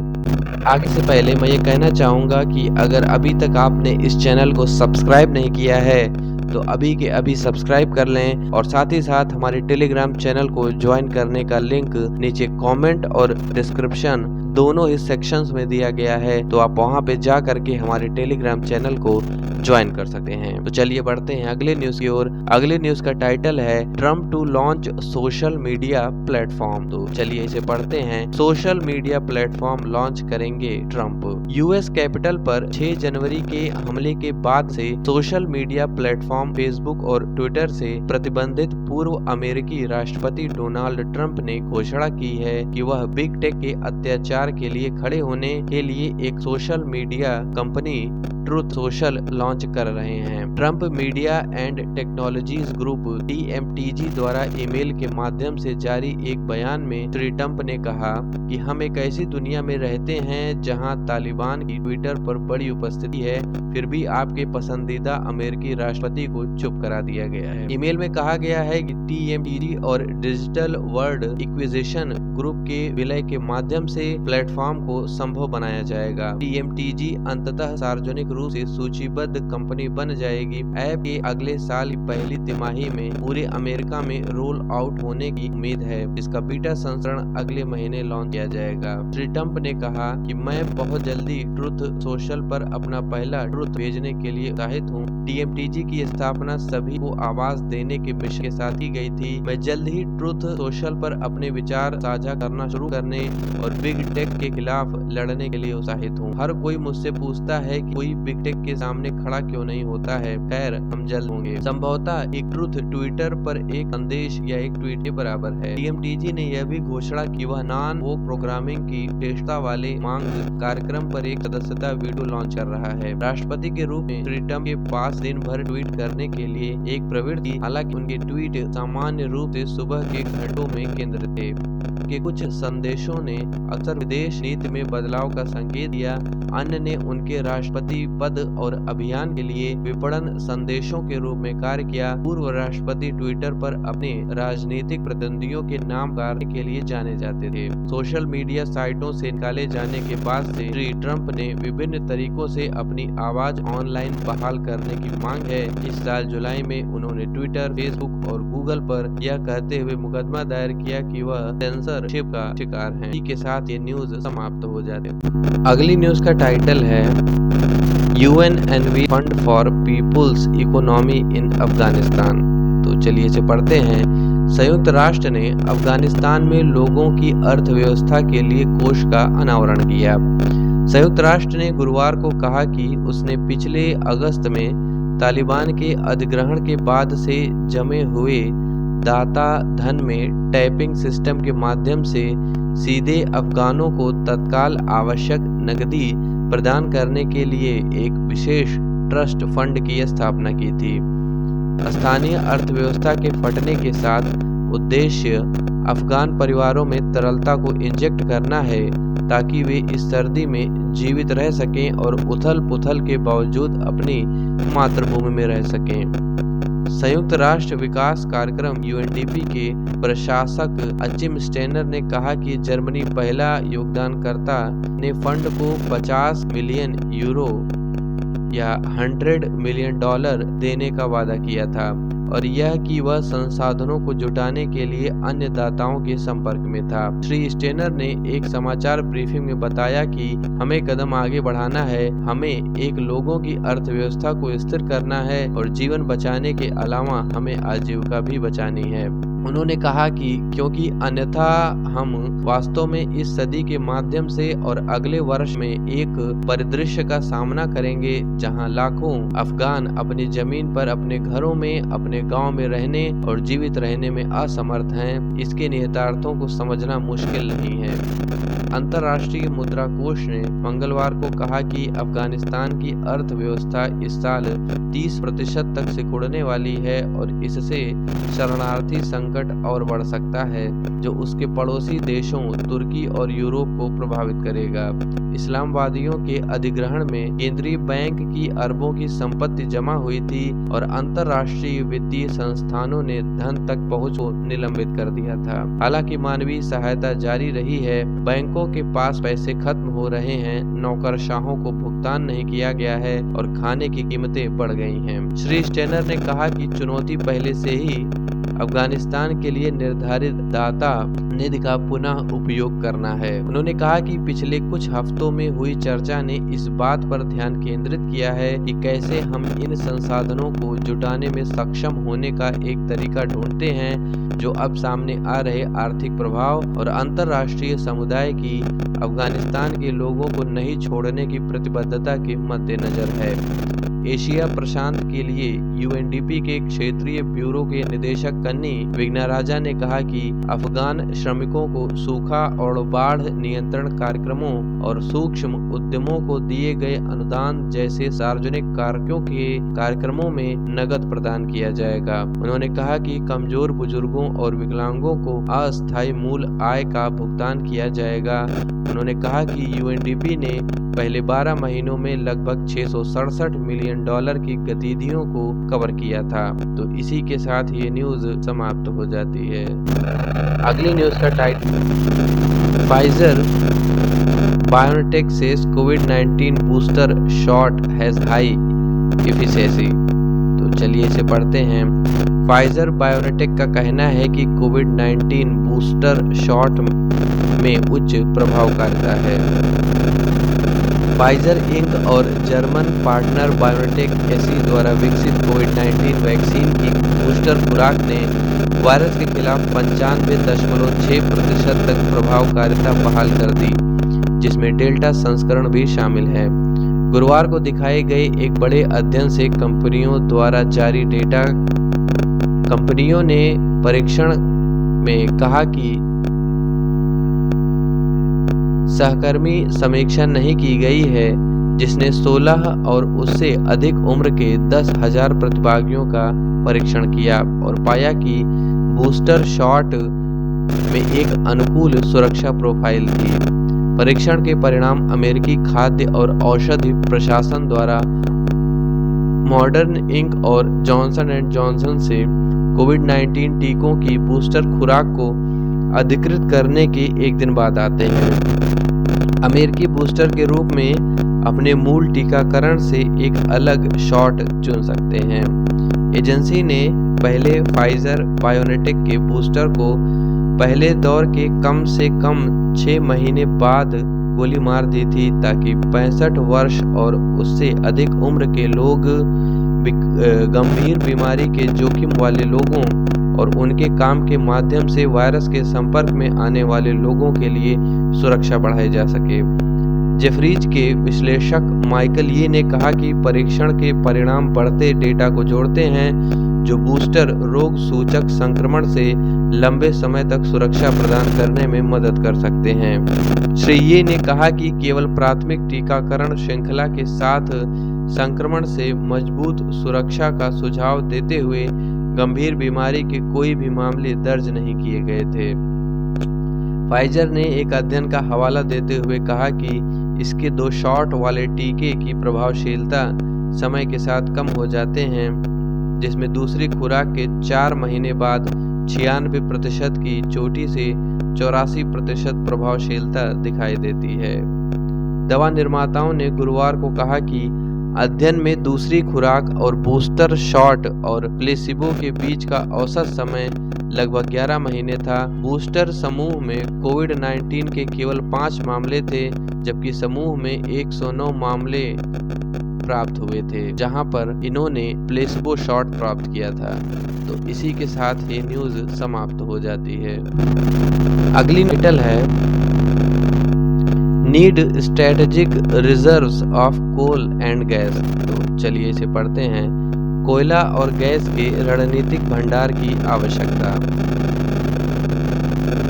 आगे से पहले मैं ये कहना चाहूँगा कि अगर अभी तक आपने इस चैनल को सब्सक्राइब नहीं किया है तो अभी के अभी सब्सक्राइब कर लें, और साथ ही साथ हमारे टेलीग्राम चैनल को ज्वाइन करने का लिंक नीचे कमेंट और डिस्क्रिप्शन दोनों ही सेक्शंस में दिया गया है, तो आप वहां पे जा करके हमारे टेलीग्राम चैनल को ज्वाइन कर सकते हैं। तो चलिए बढ़ते हैं अगले न्यूज की ओर। अगले न्यूज का टाइटल है Trump to launch social media platform. तो चलिए इसे पढ़ते हैं। सोशल मीडिया प्लेटफॉर्म लॉन्च करेंगे ट्रम्प। यूएस कैपिटल पर 6 जनवरी के हमले के बाद से सोशल मीडिया प्लेटफॉर्म फेसबुक और ट्विटर से प्रतिबंधित पूर्व अमेरिकी राष्ट्रपति डोनाल्ड ट्रंप ने घोषणा की है कि वह बिग टेक के अत्याचार के लिए खड़े होने के लिए एक social media company truth social launch कर रहे हैं। Trump media and technologies group TMTG द्वारा ईमेल के माध्यम से जारी एक बयान में श्री ट्रंप ने कहा कि हम एक ऐसी दुनिया में रहते हैं जहां तालिबान की ट्विटर पर बड़ी उपस्थिति है, फिर भी आपके पसंदीदा अमेरिकी राष्ट्रपति को चुप करा दिया गया है। ईमेल में कहा गया है कि TMTG और डिजिटल वर्ल्ड एक्विजिशन ग्रुप के विलय के माध्यम से प्लेटफॉर्म को संभव बनाया जाएगा। TMTG अंततः सार्वजनिक रूप से सूचीबद्ध कंपनी बन जाएगी। ऐप के अगले साल की पहली तिमाही में पूरे अमेरिका में रोल आउट होने की उम्मीद है। इसका बीटा संस्करण अगले महीने लॉन्च किया जाएगा। श्री ट्रंप ने कहा कि मैं बहुत जल्दी ट्रुथ सोशल पर अपना पहला ट्रुथ भेजने के लिए उत्साहित हूँ। TMTG की स्थापना सभी को आवाज देने के मिशन के साथ ही गई थी। मैं जल्द ही ट्रुथ सोशल पर अपने विचार साझा करना शुरू करने और बिग टेक के खिलाफ लड़ने के लिए उत्साहित हूँ। हर कोई मुझसे पूछता है कि कोई बिग टेक के सामने खड़ा क्यों नहीं होता है। खैर, हम जल्द होंगे। संभवतः एक ट्रुथ ट्विटर पर एक संदेश या एक ट्वीट के बराबर है। TMTG ने यह भी घोषणा की वह नॉन वोक प्रोग्रामिंग की श्रेष्ठता वाले मांग कार्यक्रम पर एक सदस्यता वीडियो लॉन्च कर रहा है। राष्ट्रपति के रूप में श्री ट्रंप के पास दिन भर ट्वीट करने के लिए एक प्रवृत्ति, हालांकि उनके ट्वीट सामान्य रूप से सुबह के घंटों में केंद्रित थे। के कुछ संदेशों ने अक्सर विदेश नीति में बदलाव का संकेत दिया, अन्य ने उनके राष्ट्रपति पद और अभियान के लिए विपणन संदेशों के रूप में कार्य किया। पूर्व राष्ट्रपति ट्विटर पर अपने राजनीतिक प्रतिद्वंदियों के नाम करने के लिए जाने जाते थे। सोशल मीडिया साइटों से निकाले जाने के बाद से श्री ट्रंप ने विभिन्न तरीकों से अपनी आवाज ऑनलाइन बहाल करने की मांग है। इस साल जुलाई में उन्होंने ट्विटर, फेसबुक और गूगल पर यह कहते हुए मुकदमा दायर किया कि वह सेंसरशिप का शिकार हैं। इसी के साथ ये न्यूज समाप्त हो जाते हैं। अगली न्यूज का टाइटल है UNNV fund for people's economy in Afghanistan. तो चलिए इसे पढ़ते हैं। संयुक्त राष्ट्र ने अफगानिस्तान में लोगों की अर्थव्यवस्था के लिए कोष का अनावरण किया। संयुक्त राष्ट्र ने गुरुवार को कहा कि उसने पिछले अगस्त में तालिबान के अधिग्रहण के बाद से जमे हुए दाता धन में टैपिंग सिस्टम के माध्यम से सीधे अफगानों को तत्काल आवश्यक नकदी प्रदान करने के लिए एक विशेष ट्रस्ट फंड की स्थापना की थी। स्थानीय अर्थव्यवस्था के फटने के साथ उद्देश्य अफगान परिवारों में तरलता को इंजेक्ट करना है ताकि वे इस सर्दी में जीवित रह सकें और उथल पुथल के बावजूद अपनी मातृभूमि में रह सकें। संयुक्त राष्ट्र विकास कार्यक्रम UNDP के प्रशासक अचिम स्टेनर ने कहा कि जर्मनी पहला योगदानकर्ता ने फंड को 50 मिलियन यूरो या $100 मिलियन देने का वादा किया था और यह कि वह संसाधनों को जुटाने के लिए अन्य दाताओं के संपर्क में था। श्री स्टेनर ने एक समाचार ब्रीफिंग में बताया कि हमें कदम आगे बढ़ाना है, हमें एक लोगों की अर्थव्यवस्था को स्थिर करना है और जीवन बचाने के अलावा हमें आजीविका भी बचानी है। उन्होंने कहा कि क्योंकि अन्यथा हम वास्तव में इस सदी के माध्यम से और अगले वर्ष में एक परिदृश्य का सामना करेंगे जहां लाखों अफगान अपनी जमीन पर, अपने घरों में, अपने गांव में रहने और जीवित रहने में असमर्थ हैं। इसके निहितार्थों को समझना मुश्किल नहीं है। अंतर्राष्ट्रीय मुद्रा कोष ने मंगलवार को कहा कि अफगानिस्तान की अर्थव्यवस्था इस साल 30% तक सिकुड़ने वाली है और इससे शरणार्थी संकट और बढ़ सकता है जो उसके पड़ोसी देशों तुर्की और यूरोप को प्रभावित करेगा। इस्लामवादियों के अधिग्रहण में केंद्रीय बैंक की अरबों की संपत्ति जमा हुई थी और अंतर्राष्ट्रीय वित्तीय संस्थानों ने धन तक पहुंच को निलंबित कर दिया था। हालांकि मानवीय सहायता जारी रही है, बैंकों के पास पैसे खत्म हो रहे हैं, नौकरशाहों को भुगतान नहीं किया गया है और खाने की कीमतें बढ़ गई हैं। श्री स्टेनर ने कहा कि चुनौती पहले से ही अफगानिस्तान के लिए निर्धारित दाता निधि का पुनः उपयोग करना है। उन्होंने कहा कि पिछले कुछ हफ्तों में हुई चर्चा ने इस बात पर ध्यान केंद्रित किया है कि कैसे हम इन संसाधनों को जुटाने में सक्षम होने का एक तरीका ढूंढते हैं जो अब सामने आ रहे आर्थिक प्रभाव और अंतर्राष्ट्रीय समुदाय की अफगानिस्तान के लोगों को नहीं छोड़ने की प्रतिबद्धता के मद्देनजर है। एशिया प्रशांत के लिए यूएनडीपी के क्षेत्रीय ब्यूरो के निदेशक कन्नी विघ्नराजा ने कहा कि अफगान श्रमिकों को सूखा और बाढ़ नियंत्रण कार्यक्रमों और सूक्ष्म उद्यमों को दिए गए अनुदान जैसे सार्वजनिक कार्यों के कार्यक्रमों में नकद प्रदान किया जाएगा। उन्होंने कहा कि कमजोर बुजुर्गों और विकलांगों को अस्थायी मूल आय का भुगतान किया जाएगा। उन्होंने कहा कि यूएनडीपी ने पहले 12 महीनों में लगभग $667 मिलियन की गतिविधियों को कवर किया था। तो इसी के साथ ये न्यूज समाप्त हो जाती है। अगली न्यूज का title, Pfizer biotech says covid booster shot has high efficiency. तो चलिए इसे पढ़ते हैं। फाइजर बायोटेक का कहना है कि कोविड-19 बूस्टर शॉट में उच्च प्रभावकारिता है। फाइजर इंक और जर्मन पार्टनर बायोटेक एसी द्वारा विकसित कोविड-19 वैक्सीन की बूस्टर खुराक ने वायरस के खिलाफ 95.6% तक प्रभावकारिता बहाल कर दी, जिसमें डेल्टा संस्करण भी शामिल है। गुरुवार को दिखाए गए एक बड़े अध्ययन से कंपनियों द्वारा जारी डेटा, कंपनियों ने परीक्षण में कहा कि सहकर्मी समीक्षा नहीं की गई है, जिसने 16 और उससे अधिक उम्र के 10,000 प्रतिभागियों का परीक्षण किया और पाया कि बूस्टर शॉट में एक अनुकूल सुरक्षा प्रोफाइल थी। परीक्षण के परिणाम अमेरिकी खाद्य और औषधि प्रशासन द्वारा मॉडर्न इंक और जॉनसन एंड जॉनसन से कोविड-19 टीकों की बूस्टर खुराक को अधिकृत करने के एक दिन बाद आते हैं। अमेरिकी बूस्टर के रूप में अपने मूल टीकाकरण से एक अलग शॉट चुन सकते हैं। एजेंसी ने पहले फाइजर बायोटेक के बूस्टर को पहले दौर के कम से कम 6 महीने बाद गोली मार दी थी, ताकि 65 वर्ष और उससे अधिक उम्र के लोग, गंभीर बीमारी के जोखिम वाले लोगों और उनके काम के माध्यम से वायरस के संपर्क में आने वाले लोगों के लिए सुरक्षा बढ़ाई जा सके। जेफरीज के विश्लेषक माइकल ये ने कहा कि परीक्षण के परिणाम बढ़ते डेटा को जोड़ते हैं, जो बूस्टर रोग सूचक संक्रमण से लंबे समय तक सुरक्षा प्रदान करने में मदद कर सकते हैं। श्री ये ने कहा कि केवल प्राथमिक टीकाकरण श्रृंखला के साथ संक्रमण से मजबूत सुरक्षा का सुझाव देते हुए गंभीर बीमारी के कोई भी मामले दर्ज नहीं किए गए थे। फाइजर ने एक अध्ययन का हवाला देते हुए कहा कि इसके 2 शॉट वाले टीके की प्रभावशीलता समय के साथ कम हो जाते हैं, जिसमें दूसरी खुराक के 4 महीने बाद 96% की चोटी से 84% प्रभावशीलता दिखाई देती है। दवा निर्माताओं ने गुरुवार को कहा कि अध्ययन में दूसरी खुराक और बूस्टर शॉट और प्लेसिबो के बीच का औसत समय लगभग 11 महीने था। बूस्टर समूह में कोविड-19 के केवल 5 मामले थे, जबकि समूह में 109 मामले प्राप्त हुए थे, जहां पर इन्होंने प्लेसिबो शॉट प्राप्त किया था। तो इसी के साथ ये न्यूज समाप्त हो जाती है। अगली टाइटल है, need strategic reserves of coal and gas. तो चलिए इसे पढ़ते हैं। कोयला और गैस के रणनीतिक भंडार की आवश्यकता।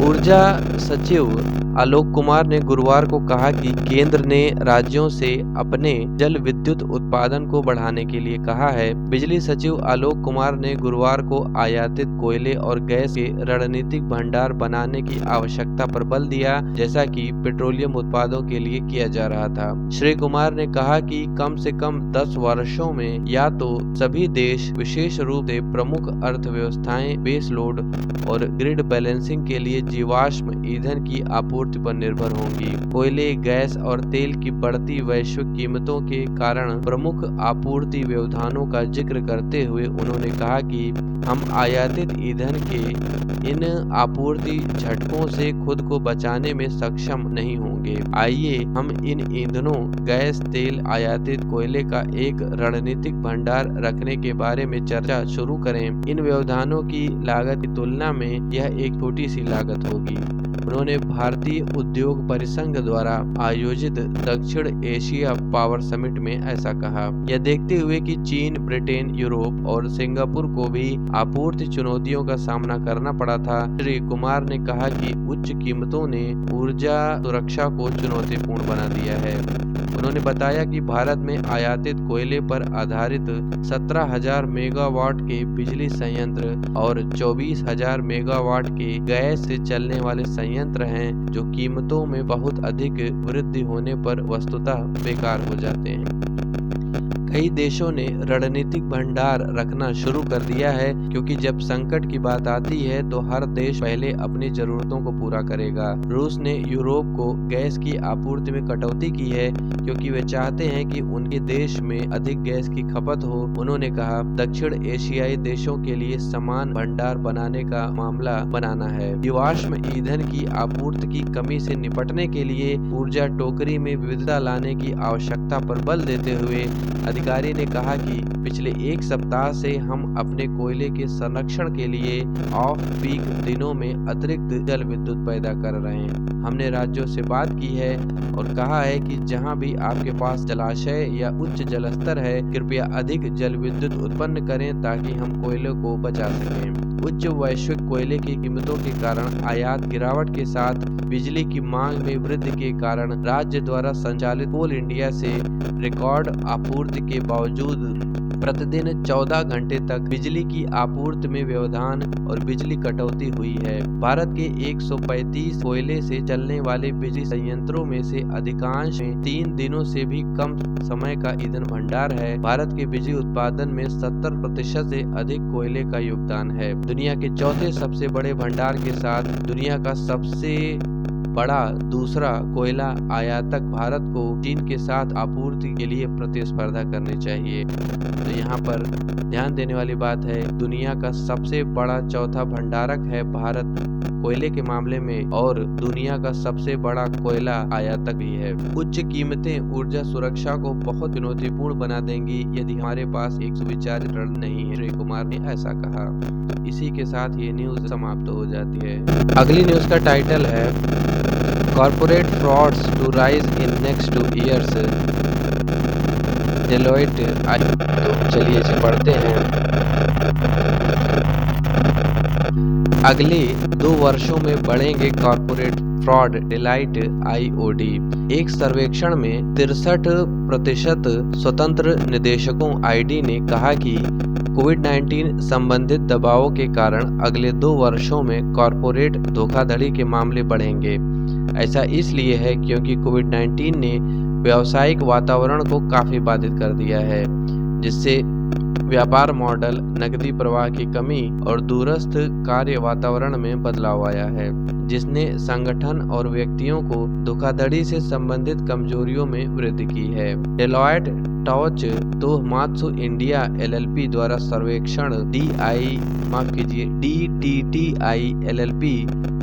ऊर्जा सचिव आलोक कुमार ने गुरुवार को कहा कि केंद्र ने राज्यों से अपने जल विद्युत उत्पादन को बढ़ाने के लिए कहा है। बिजली सचिव आलोक कुमार ने गुरुवार को आयातित कोयले और गैस के रणनीतिक भंडार बनाने की आवश्यकता पर बल दिया, जैसा कि पेट्रोलियम उत्पादों के लिए किया जा रहा था। श्री कुमार ने कहा कि कम से कम 10 वर्षों में या तो सभी देश, विशेष रूप से प्रमुख अर्थव्यवस्थाएं, बेस लोड और ग्रिड बैलेंसिंग के लिए जीवाश्म ईंधन की आपूर्ति पर निर्भर होंगी। कोयले, गैस और तेल की बढ़ती वैश्विक कीमतों के कारण प्रमुख आपूर्ति व्यवधानों का जिक्र करते हुए उन्होंने कहा कि हम आयातित ईंधन के इन आपूर्ति झटकों से खुद को बचाने में सक्षम नहीं होंगे। आइए हम इन ईंधनों, गैस, तेल, आयातित कोयले का एक रणनीतिक भंडार रखने के बारे में चर्चा शुरू करें। इन व्यवधानों की लागत की तुलना में यह एक छोटी सी लागत मजबूत होगी। उन्होंने भारतीय उद्योग परिसंघ द्वारा आयोजित दक्षिण एशिया पावर समिट में ऐसा कहा। यह देखते हुए कि चीन, ब्रिटेन, यूरोप और सिंगापुर को भी आपूर्ति चुनौतियों का सामना करना पड़ा था, श्री कुमार ने कहा कि उच्च कीमतों ने ऊर्जा सुरक्षा को चुनौतीपूर्ण बना दिया है। उन्होंने बताया कि भारत में आयातित कोयले पर आधारित 17,000 मेगावाट के बिजली संयंत्र और 24,000 मेगावाट के गैस से चलने वाले संयंत्र हैं, जो कीमतों में बहुत अधिक वृद्धि होने पर वस्तुतः बेकार हो जाते हैं। कई देशों ने रणनीतिक भंडार रखना शुरू कर दिया है, क्योंकि जब संकट की बात आती है तो हर देश पहले अपनी जरूरतों को पूरा करेगा। रूस ने यूरोप को गैस की आपूर्ति में कटौती की है, क्योंकि वे चाहते हैं कि उनके देश में अधिक गैस की खपत हो। उन्होंने कहा, दक्षिण एशियाई देशों के लिए समान भंडार बनाने का मामला बनाना है। जीवाश्म ईंधन की आपूर्ति की कमी से निपटने के लिए ऊर्जा टोकरी में विविधता लाने की आवश्यकता पर बल देते हुए अधिकारी ने कहा कि पिछले एक सप्ताह से हम अपने कोयले के संरक्षण के लिए ऑफ पीक दिनों में अतिरिक्त जल विद्युत पैदा कर रहे हैं। हमने राज्यों से बात की है और कहा है कि जहां भी आपके पास जलाशय या उच्च जल स्तर है, कृपया अधिक जल विद्युत उत्पन्न करें ताकि हम कोयले को बचा सकें। उच्च वैश्विक कोयले की कीमतों के कारण आयात गिरावट के साथ बिजली की मांग में वृद्धि के कारण राज्य द्वारा संचालित कोल इंडिया से रिकॉर्ड आपूर्ति के बावजूद प्रतिदिन 14 घंटे तक बिजली की आपूर्ति में व्यवधान और बिजली कटौती हुई है। भारत के 135 कोयले से चलने वाले बिजली संयंत्रों में से अधिकांश में 3 दिनों से भी कम समय का ईंधन भंडार है। भारत के बिजली उत्पादन में 70% से अधिक कोयले का योगदान है। दुनिया के चौथे सबसे बड़े भंडार के साथ दुनिया का सबसे बड़ा दूसरा कोयला आयातक भारत को चीन के साथ आपूर्ति के लिए प्रतिस्पर्धा करनी चाहिए। तो यहाँ पर ध्यान देने वाली बात है, दुनिया का सबसे बड़ा चौथा भंडारक है भारत कोयले के मामले में, और दुनिया का सबसे बड़ा कोयला आयातक भी है। उच्च कीमतें ऊर्जा सुरक्षा को बहुत चुनौतीपूर्ण बना देंगी यदि हमारे पास एक सुविचारित रण नहीं है, श्री कुमार ने ऐसा कहा। तो इसी के साथ ये न्यूज समाप्त हो जाती है। अगली न्यूज का टाइटल है corporate frauds to rise in next 2 years, Deloitte. तो चलिए इसे पढ़ते हैं। अगले 2 वर्षों में बढ़ेंगे कॉर्पोरेट फ्रॉड, डेलाइट IOD। एक सर्वेक्षण में 63% स्वतंत्र निदेशकों ID ने कहा कि कोविड-19 संबंधित दबावों के कारण अगले 2 वर्षों में कॉर्पोरेट धोखाधड़ी के मामले बढ़ेंगे। ऐसा इसलिए है क्योंकि कोविड-19 ने व्यावसायिक वातावरण को काफी बाधित कर दिया है, जिससे व्यापार मॉडल, नकदी प्रवाह की कमी और दूरस्थ कार्य वातावरण में बदलाव आया है, जिसने संगठन और व्यक्तियों को धोखाधड़ी से संबंधित कमजोरियों में वृद्धि की है। डेलॉयट टॉच तोहमात्सु इंडिया LLP द्वारा सर्वेक्षण DTTI LLP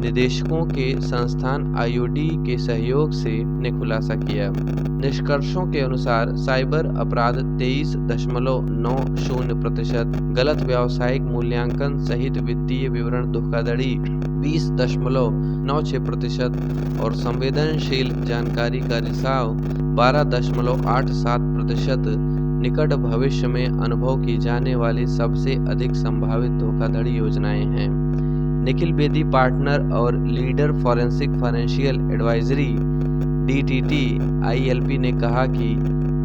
निदेशकों के संस्थान IOD के सहयोग से ने खुलासा किया। निष्कर्षों के अनुसार साइबर अपराध 23.90%, गलत व्यावसायिक मूल्यांकन सहित वित्तीय विवरण धोखाधड़ी 20.96% और संवेदनशील जानकारी का रिसाव 12.87% निकट भविष्य में अनुभव की जाने वाली सबसे अधिक संभावित धोखाधड़ी योजनाएं हैं। निखिल बेदी पार्टनर और leader forensic financial advisory DTTI LLP ने कहा कि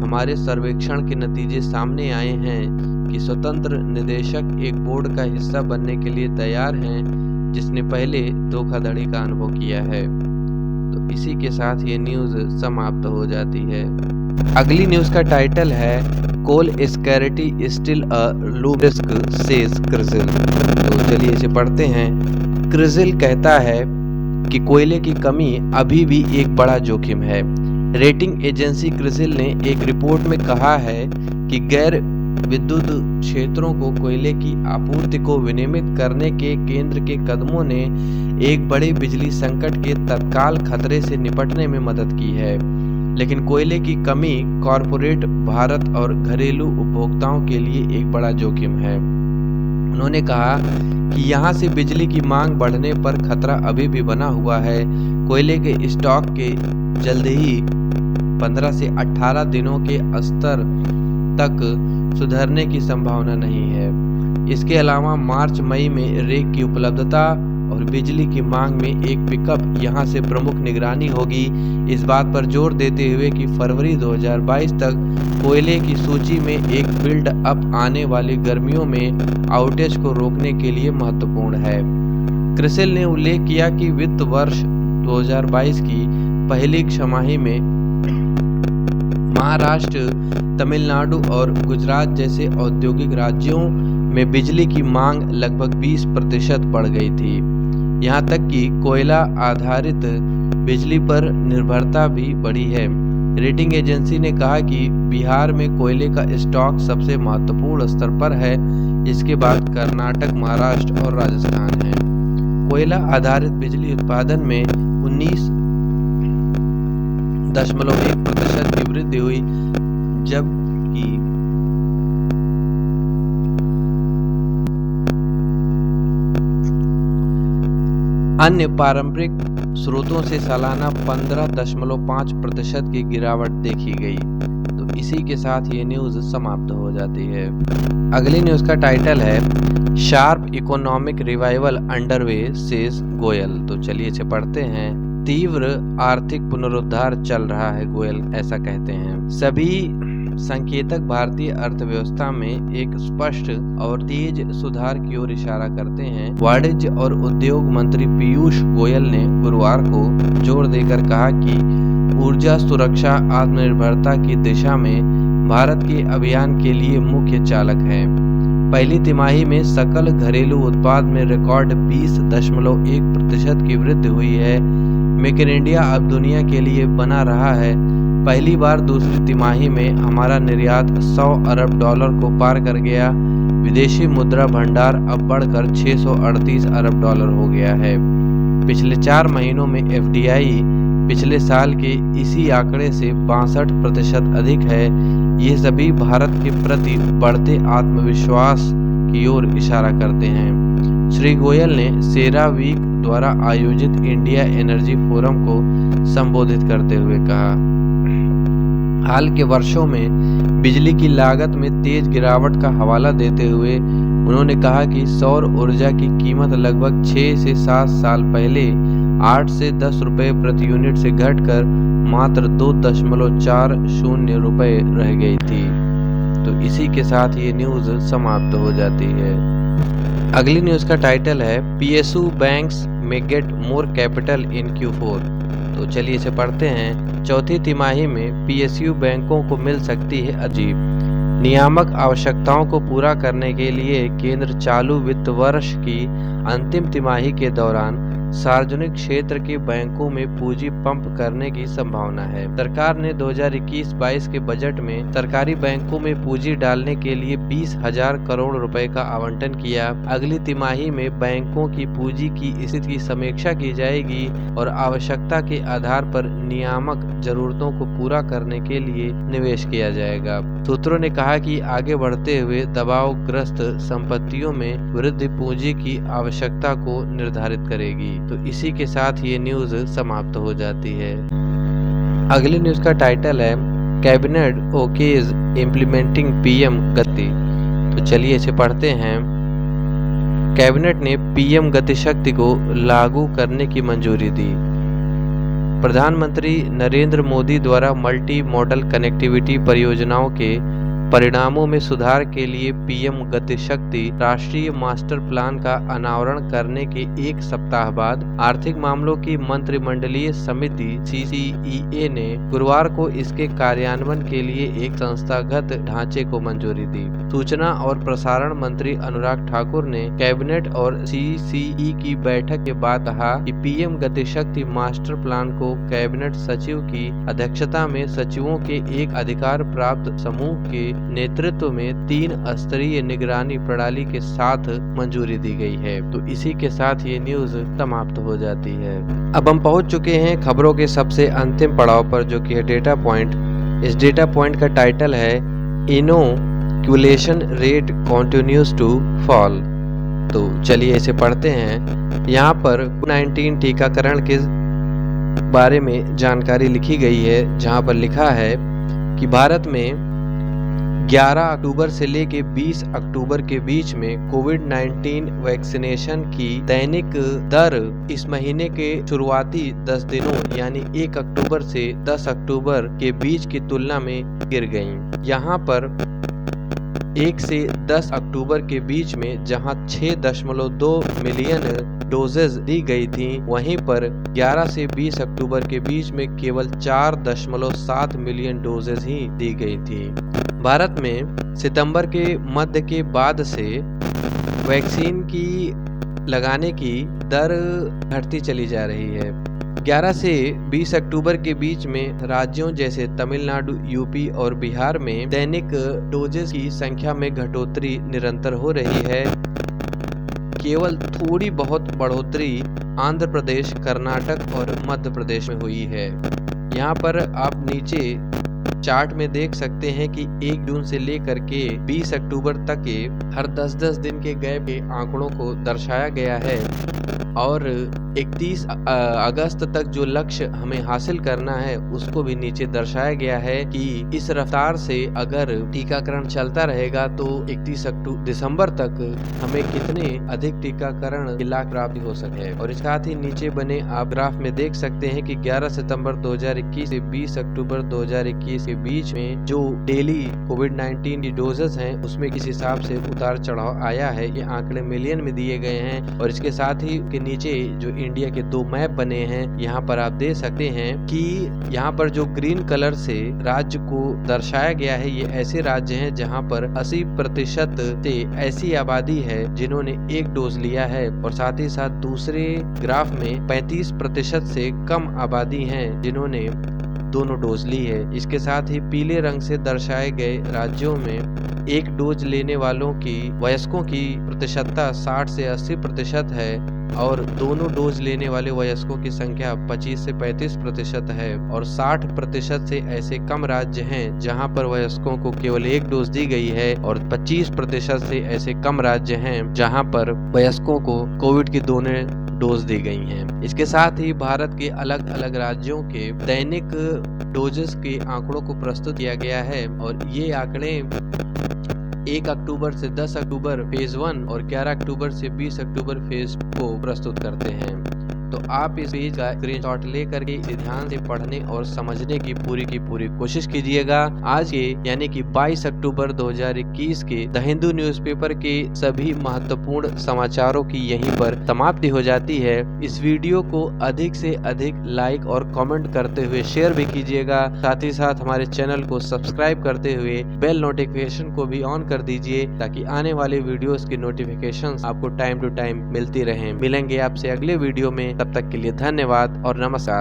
हमारे सर्वेक्षण के नतीजे सामने आए हैं कि स्वतंत्र निदेशक एक बोर्ड का हिस्सा बनने के लिए तैयार हैं जिसने पहले धोखाधड़ी का अनुभव किया है। तो इसी के साथ ये न्यूज़ समाप्त हो जाती है। अगली न्यूज़ का टाइटल है coal scarcity still a loop risk says CRISIL. तो चलिए इसे पढ़ते हैं। क्रिसिल कहता है कि कोयले की कमी अभी भी एक बड़ा जोखिम है। रेटिंग एजेंसी क्रिसिल ने एक रिपोर्ट में कहा है कि गैर विद्युत क्षेत्रों को कोयले की आपूर्ति को विनियमित करने के केंद्र के कदमों ने एक बड़े बिजली संकट के तत्काल खतरे से निपटने में मदद की है, लेकिन कोयले की कमी कॉरपोरेट, भारत और घरेलू उपभोक्ताओं के लिए एक बड़ा जोखिम है। उन्होंने कहा कि यहां से बिजली की मांग बढ़ने पर खतरा अभी भी बना हुआ है। कोयले के स्टॉक के जल्द ही 15 से 18 दिनों के स्तर तक सुधरने की संभावना नहीं है। इसके अलावा मार्च मई में रेक की उपलब्धता और बिजली की मांग में एक पिकअप यहां से प्रमुख निगरानी होगी। इस बात पर जोर देते हुए कि फरवरी 2022 तक कोयले की सूची में एक बिल्ड अप आने वाली गर्मियों में आउटेज को रोकने के लिए महत्वपूर्ण है। क्रिसिल ने उल्लेख किया कि वित्त वर्ष 2022 की पहली छमाही में महाराष्ट्र, तमिलनाडु और गुजरात जैसे औद्योगिक राज्यों में बिजली की मांग लगभग 20% बढ़ गई थी। यहां तक कि कोयला आधारित बिजली पर निर्भरता भी बढ़ी है। रेटिंग एजेंसी ने कहा कि बिहार में कोयले का स्टॉक सबसे महत्वपूर्ण स्तर पर है। इसके बाद कर्नाटक, महाराष्ट्र और राजस्थान है। कोयला आधारित बिजली उत्पादन में 19.1% की वृद्धि हुई, जबकि अन्य पारंपरिक स्रोतों से सालाना 15.5% की गिरावट देखी गई। तो इसी के साथ ये न्यूज़ समाप्त हो जाती है। अगली न्यूज़ का टाइटल है sharp economic revival underway says Goyal. तो चलिए इसे पढ़ते हैं। तीव्र आर्थिक पुनरुद्धार चल रहा है, गोयल ऐसा कहते हैं। सभी संकेतक भारतीय अर्थव्यवस्था में एक स्पष्ट और तेज सुधार की ओर इशारा करते हैं। वाणिज्य और उद्योग मंत्री पीयूष गोयल ने गुरुवार को जोर देकर कहा कि ऊर्जा सुरक्षा आत्मनिर्भरता की दिशा में भारत के अभियान के लिए मुख्य चालक है। पहली तिमाही में सकल घरेलू उत्पाद में रिकॉर्ड 20.1% की वृद्धि हुई है। मेक इन इंडिया अब दुनिया के लिए बना रहा है। पहली बार दूसरी तिमाही में हमारा निर्यात $100 अरब को पार कर गया। विदेशी मुद्रा भंडार अब बढ़कर $638 अरब हो गया है। पिछले 4 महीनों में एफडीआई पिछले साल के इसी आंकड़े से 62% अधिक है। ये सभी भारत के प्रति बढ़ते आत्मविश्वास की ओर इशारा करते हैं। श्री गोयल ने सेरावीक द्वारा आयोजित इंडिया एनर्जी फोरम को संबोधित करते हुए कहा, हाल के वर्षों में बिजली की लागत में तेज गिरावट का हवाला देते हुए उन्होंने कहा कि सौर ऊर्जा की कीमत लगभग 6 से 7 साल पहले 8 से 10 रुपए प्रति यूनिट से घटकर मात्र 2.40 रुपए रह गई थी। तो इसी के साथ ये न्यूज़ समाप्त हो जाती है। अगली न्यूज़ का टाइटल है PSU बैंक्स में get more capital in Q4। तो चलिए इसे पढ़ते हैं। चौथी तिमाही में PSU बैंकों को मिल सकती है अजीब नियामक आवश्यकताओं को पूरा करने के लिए केंद्र चालू वित्त वर्ष की अंतिम तिमाही के दौरान सार्वजनिक क्षेत्र के बैंकों में पूंजी पंप करने की संभावना है। सरकार ने 2021-22 के बजट में सरकारी बैंकों में पूंजी डालने के लिए 20,000 करोड़ रुपए का आवंटन किया। अगली तिमाही में बैंकों की पूंजी की स्थिति की समीक्षा की जाएगी और आवश्यकता के आधार पर नियामक जरूरतों को पूरा करने के लिए निवेश किया जाएगा। सूत्रों ने कहा कि आगे बढ़ते हुए दबावग्रस्त संपत्तियों में वृद्धि पूंजी की आवश्यकता को निर्धारित करेगी। तो इसी के साथ ये न्यूज़ समाप्त हो जाती है। अगली न्यूज़ का टाइटल है कैबिनेट ओकेज इम्प्लीमेंटिंग PM गति। तो चलिए इसे पढ़ते हैं। कैबिनेट ने PM गति शक्ति को लागू करने की मंजूरी दी। प्रधानमंत्री नरेंद्र मोदी द्वारा मल्टी मॉडल कनेक्टिविटी परियोजनाओं के परिणामों में सुधार के लिए PM गति शक्ति राष्ट्रीय मास्टर प्लान का अनावरण करने के एक सप्ताह बाद आर्थिक मामलों की मंत्रिमंडलीय समिति CCEA ने गुरुवार को इसके कार्यान्वयन के लिए एक संस्थागत ढांचे को मंजूरी दी। सूचना और प्रसारण मंत्री अनुराग ठाकुर ने कैबिनेट और CCE की बैठक के बाद कहा कि PM गति शक्ति मास्टर प्लान को कैबिनेट सचिव की अध्यक्षता में सचिवों के एक अधिकार प्राप्त समूह के नेतृत्व में 3 स्तरीय निगरानी प्रणाली के साथ मंजूरी दी गई है। तो इसी के साथ ये न्यूज़ समाप्त हो जाती है। अब हम पहुंच चुके हैं खबरों के सबसे अंतिम पड़ाव पर, जो कि है डेटा पॉइंट। इस डेटा पॉइंट का टाइटल है inoculation rate continues to fall. तो चलिए इसे पढ़ते हैं। यहाँ पर कोविड-19 टीकाकरण के बारे में जानकारी लिखी गई है, जहाँ पर लिखा है कि भारत में 11 अक्टूबर से लेके 20 अक्टूबर के बीच में कोविड-19 वैक्सीनेशन की दैनिक दर इस महीने के शुरुआती 10 दिनों यानी 1 अक्टूबर से 10 अक्टूबर के बीच की तुलना में गिर गई। यहाँ पर 1 से 10 अक्टूबर के बीच में जहां 6.2 मिलियन डोजेज दी गई थी, वहीं पर 11 से 20 अक्टूबर के बीच में केवल 4.7 मिलियन डोजेज ही दी गई थी। भारत में सितंबर के मध्य के बाद से वैक्सीन की लगाने की दर घटती चली जा रही है। 11 से 20 अक्टूबर के बीच में राज्यों जैसे तमिलनाडु, यूपी और बिहार में दैनिक डोजेस की संख्या में घटोतरी निरंतर हो रही है। केवल थोड़ी बहुत बढ़ोतरी आंध्र प्रदेश, कर्नाटक और मध्य प्रदेश में हुई है। यहाँ पर आप नीचे चार्ट में देख सकते हैं कि 1 जून से लेकर के 20 अक्टूबर तक के हर 10-10 दिन के गैप के आंकड़ों को दर्शाया गया है और 31 अगस्त तक जो लक्ष्य हमें हासिल करना है उसको भी नीचे दर्शाया गया है कि इस रफ्तार से अगर टीकाकरण चलता रहेगा तो 31 दिसंबर तक हमें कितने अधिक टीकाकरण की लाभ प्राप्ति हो सके। और इसके साथ ही नीचे बने आप ग्राफ में देख सकते हैं कि 11 सितंबर 2021 से 20 अक्टूबर 2021 के बीच में जो डेली कोविड-19 की डोजेस हैं उसमें किस हिसाब से उतार चढ़ाव आया है। ये आंकड़े मिलियन में दिए गए हैं और इसके साथ ही के नीचे जो इंडिया के 2 मैप बने हैं, यहाँ पर आप देख सकते हैं कि यहाँ पर जो ग्रीन कलर से राज्य को दर्शाया गया है, ये ऐसे राज्य हैं जहाँ पर 80% से ऐसी आबादी है जिन्होंने 1 डोज लिया है और साथ ही साथ दूसरे ग्राफ में 35% से कम आबादी है जिन्होंने दोनों डोज ली है। इसके साथ ही पीले रंग से दर्शाए गए राज्यों में 1 डोज लेने वालों की वयस्कों की प्रतिशतता 60 से 80% है और दोनों डोज लेने वाले वयस्कों की संख्या 25 से 35% है और 60% से ऐसे कम राज्य हैं जहां पर वयस्कों को केवल 1 डोज दी गई है और 25% से ऐसे कम राज्य हैं जहां पर वयस्कों को कोविड की दोनों डोज दी गई हैं। इसके साथ ही भारत के अलग अलग राज्यों के दैनिक डोजेस के आंकड़ों को प्रस्तुत किया गया है और ये आंकड़े 1 अक्टूबर से 10 अक्टूबर फेज 1 और 11 अक्टूबर से 20 अक्टूबर फेज को प्रस्तुत करते हैं। तो आप इस पेज का स्क्रीनशॉट लेकर के इसे ध्यान से पढ़ने और समझने की पूरी कोशिश कीजिएगा। आज के यानी कि 22 अक्टूबर 2021 के द हिंदू न्यूज़पेपर के सभी महत्वपूर्ण समाचारों की यहीं पर समाप्ति हो जाती है। इस वीडियो को अधिक से अधिक लाइक और कमेंट करते हुए शेयर भी कीजिएगा। साथ ही साथ हमारे चैनल को सब्सक्राइब करते हुए बेल नोटिफिकेशन को भी ऑन कर दीजिए ताकि आने वाले वीडियोस की नोटिफिकेशन आपको टाइम टू टाइम मिलती रहे। मिलेंगे आपसे अगले वीडियो में, तब तक के लिए धन्यवाद और नमस्कार।